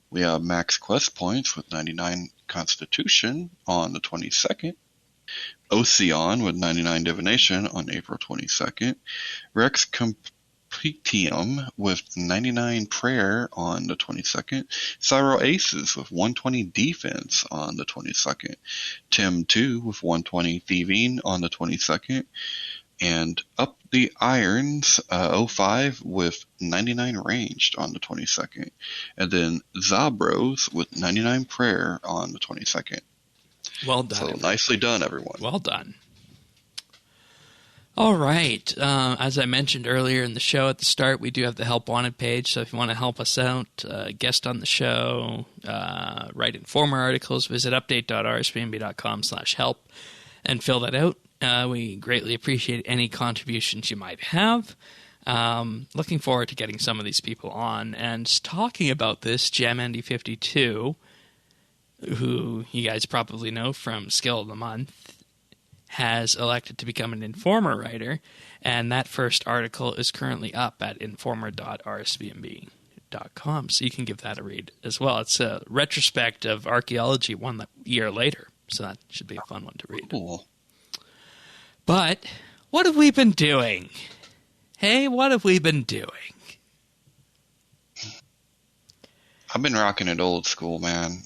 We have Max Quest Points with 99 constitution on the 22nd. Ocean with 99 divination on April 22nd. Rex Compendium with 99 prayer on the 22nd. Cyro Aces with 120 defense on the 22nd. Tim 2 with 120 thieving on the 22nd. And Up the Irons 05 with 99 ranged on the 22nd. And then Zabros with 99 prayer on the 22nd. Well done. So nicely done, everyone. Well done. All right. As I mentioned earlier in the show at the start, we do have the Help Wanted page. So if you want to help us out, guest on the show, write Informer articles, visit update.rsbnb.com/help and fill that out. We greatly appreciate any contributions you might have. Looking forward to getting some of these people on and talking about this. JamAndy52, who you guys probably know from Skill of the Month, has elected to become an Informer writer, and that first article is currently up at informer.rsbnb.com, so you can give that a read as well. It's a retrospect of archaeology 1 year later, so that should be a fun one to read. Cool. But what have we been doing? Hey, what have we been doing? I've been rocking it old school, man.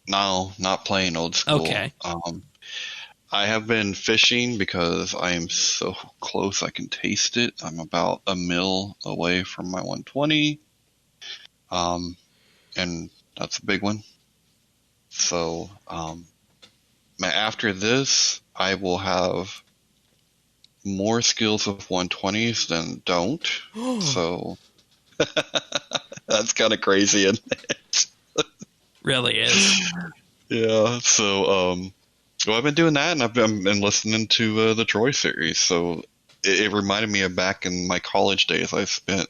No, not playing old school. Okay. I have been fishing because I am so close I can taste it. I'm about a mil away from my 120. And that's a big one. So after this, I will have more skills of 120s than don't. So that's kind of crazy, isn't it? Really is. Yeah, so I've been doing that, and I've been listening to the Troy series. So it reminded me of back in my college days. I spent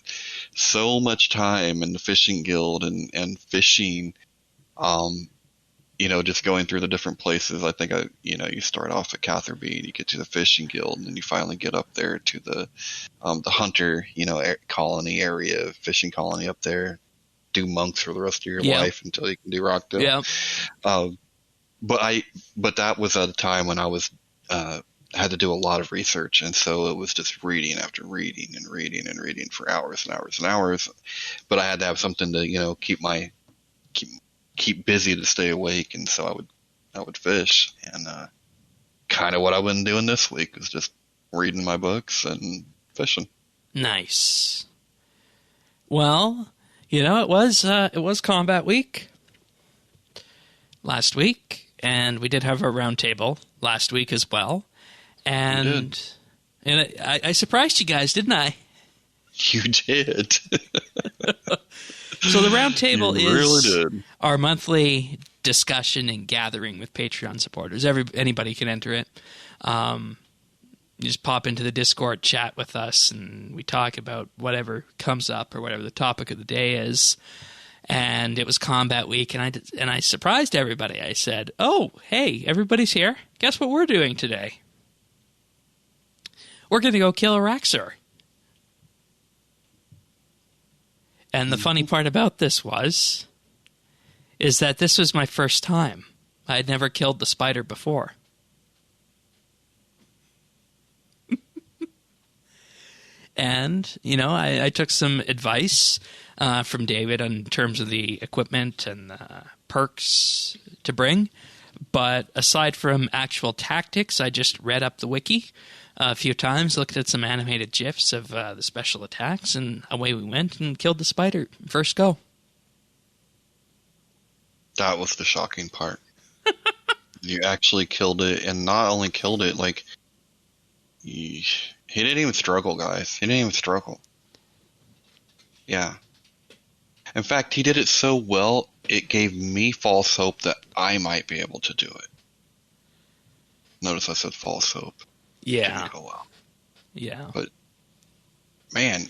so much time in the fishing guild and fishing, just going through the different places. I think you start off at Catherby and you get to the fishing guild, and then you finally get up there to the hunter, colony area, fishing colony up there. Do monks for the rest of your life until you can do Rockdale. Yeah. But that was at a time when I was had to do a lot of research, and so it was just reading after reading and reading and reading for hours and hours and hours. But I had to have something to keep busy to stay awake, and so I would fish. And kind of what I've been doing this week is just reading my books and fishing. Nice. Well, it was combat week last week, and we did have our round table last week as well. And I surprised you guys, didn't I? You did. So the round table is our monthly discussion and gathering with Patreon supporters. Anybody can enter it. You just pop into the Discord, chat with us, and we talk about whatever comes up or whatever the topic of the day is. And it was combat week, and I surprised everybody. I said, "Oh, hey, everybody's here. Guess what we're doing today? We're going to go kill a Raxor." And the funny part about this is that this was my first time. I had never killed the spider before. And, I took some advice from David in terms of the equipment and perks to bring. But aside from actual tactics, I just read up the wiki a few times, looked at some animated GIFs of the special attacks, and away we went and killed the spider. First go. That was the shocking part. You actually killed it, and not only killed it, he didn't even struggle, guys. He didn't even struggle. Yeah. In fact, he did it so well, it gave me false hope that I might be able to do it. Notice I said false hope. Yeah. Didn't go well. Yeah. But, man.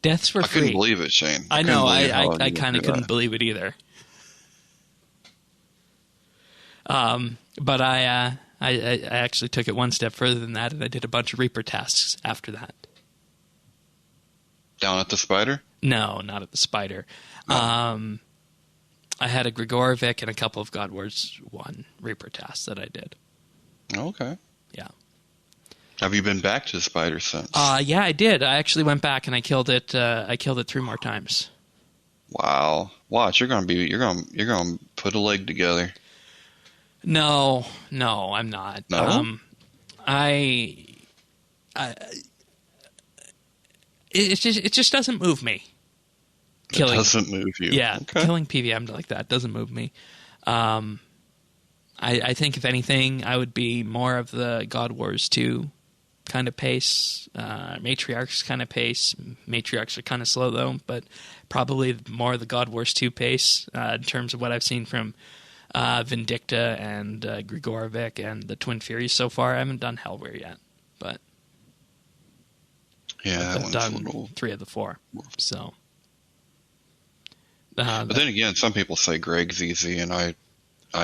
Deaths for free. I couldn't believe it, Shane. I know. I kind of couldn't believe it either. But I actually took it one step further than that, and I did a bunch of Reaper tasks after that. Down at the spider? No, not at the spider. Oh. I had a Grigorovic and a couple of God Wars 1 Reaper tasks that I did. Okay. Yeah. Have you been back to the spider since? Yeah, I did. I actually went back and I killed it 3 more times. Wow. Watch, you're gonna put a leg together. No, I'm not. No? It just doesn't move me. It doesn't move you. Yeah, okay. Killing PVM like that doesn't move me. I think if anything, I would be more of the God Wars 2 kind of pace, Matriarchs kind of pace. Matriarchs are kind of slow though, but probably more the God Wars 2 pace in terms of what I've seen from Vindicta and Grigorovic and the Twin Furies so far. I haven't done Hellweir yet, but yeah, I've done 3 of the 4. So, but then again, some people say Greg's easy, and I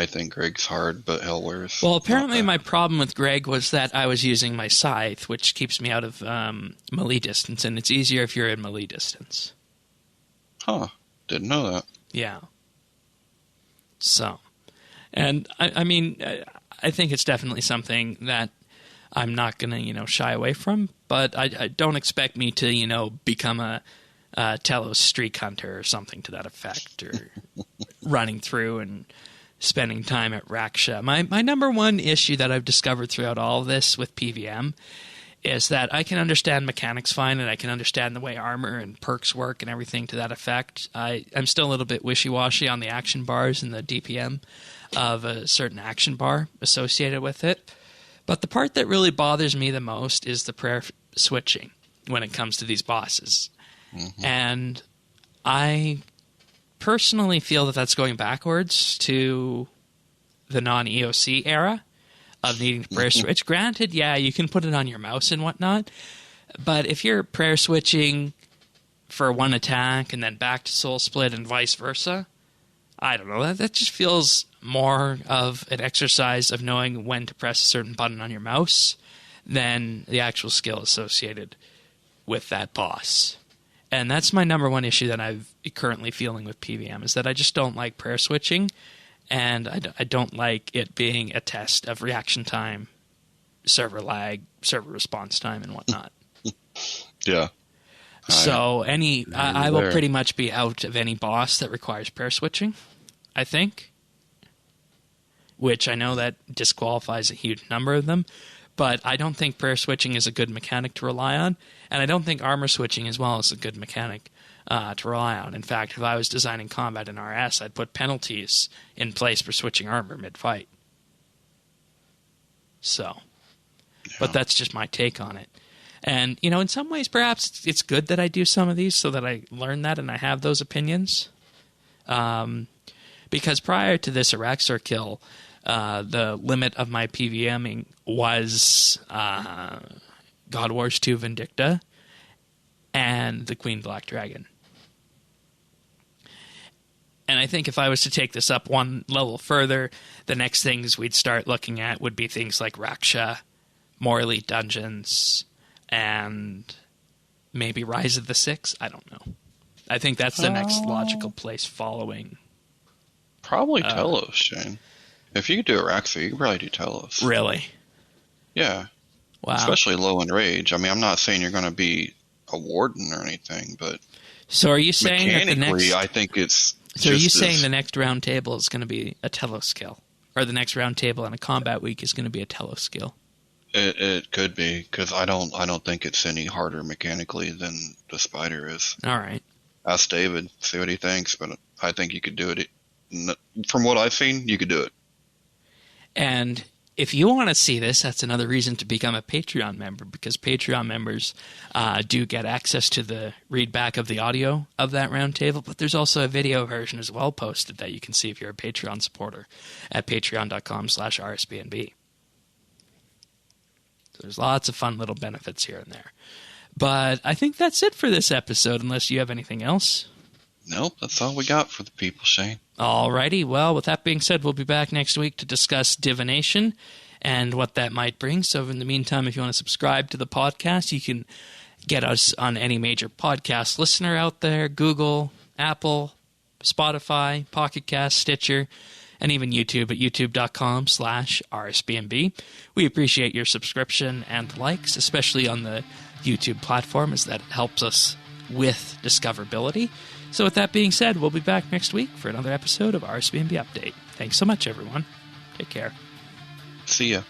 think Greg's hard, but Hellweir's. Well, apparently my problem with Greg was that I was using my scythe, which keeps me out of melee distance, and it's easier if you're in melee distance. Huh? Didn't know that. Yeah. So, and I mean, I think it's definitely something that I'm not going to, shy away from, but I don't expect me to, become a Telos streak hunter or something to that effect, or running through and spending time at Raksha. My number one issue that I've discovered throughout all of this with PVM is that I can understand mechanics fine, and I can understand the way armor and perks work and everything to that effect. I'm still a little bit wishy-washy on the action bars and the DPM of a certain action bar associated with it. But the part that really bothers me the most is the prayer switching when it comes to these bosses. Mm-hmm. And I personally feel that that's going backwards to the non-EOC era of needing to prayer switch. Granted, yeah, you can put it on your mouse and whatnot, but if you're prayer switching for one attack and then back to Soul Split and vice versa. I don't know. That just feels more of an exercise of knowing when to press a certain button on your mouse than the actual skill associated with that boss. And that's my number one issue that I'm currently feeling with PVM, is that I just don't like prayer switching, and I don't like it being a test of reaction time, server lag, server response time, and whatnot. Yeah. So I will pretty much be out of any boss that requires prayer switching, I think, which I know that disqualifies a huge number of them, but I don't think prayer switching is a good mechanic to rely on, and I don't think armor switching as well is a good mechanic to rely on. In fact, if I was designing combat in RS, I'd put penalties in place for switching armor mid-fight. So, yeah. But that's just my take on it. And, in some ways, perhaps it's good that I do some of these so that I learn that and I have those opinions. Because prior to this Araxor kill, the limit of my PVMing was God Wars 2 Vindicta and the Queen Black Dragon. And I think if I was to take this up one level further, the next things we'd start looking at would be things like Raksha, more Elite Dungeons, and maybe Rise of the Six. I don't know. I think that's the next logical place following. Probably Telos, Shane. If you could do Araxia, you could probably do Telos. Really? Yeah. Wow. Especially low in rage. I mean, I'm not saying you're going to be a warden or anything, but so are you saying mechanically, I think it's. So are you saying the next round table is going to be a Telos skill, or the next round table in a combat week is going to be a Telos skill? It could be, because I don't think it's any harder mechanically than the Spider is. All right. Ask David, see what he thinks, but I think you could do it. From what I've seen, you could do it. And if you want to see this, that's another reason to become a Patreon member, because Patreon members do get access to the readback of the audio of that roundtable, but there's also a video version as well posted that you can see if you're a Patreon supporter at patreon.com/RSBANDB. So there's lots of fun little benefits here and there. But I think that's it for this episode, unless you have anything else. Nope, that's all we got for the people, Shane. Alrighty, well, with that being said, we'll be back next week to discuss Divination and what that might bring. So in the meantime, if you want to subscribe to the podcast, you can get us on any major podcast listener out there, Google, Apple, Spotify, Pocket Cast, Stitcher, and even YouTube at youtube.com/RSBANDB. We appreciate your subscription and likes, especially on the YouTube platform, as that helps us with discoverability. So with that being said, we'll be back next week for another episode of RSBANDB Update. Thanks so much, everyone. Take care. See ya.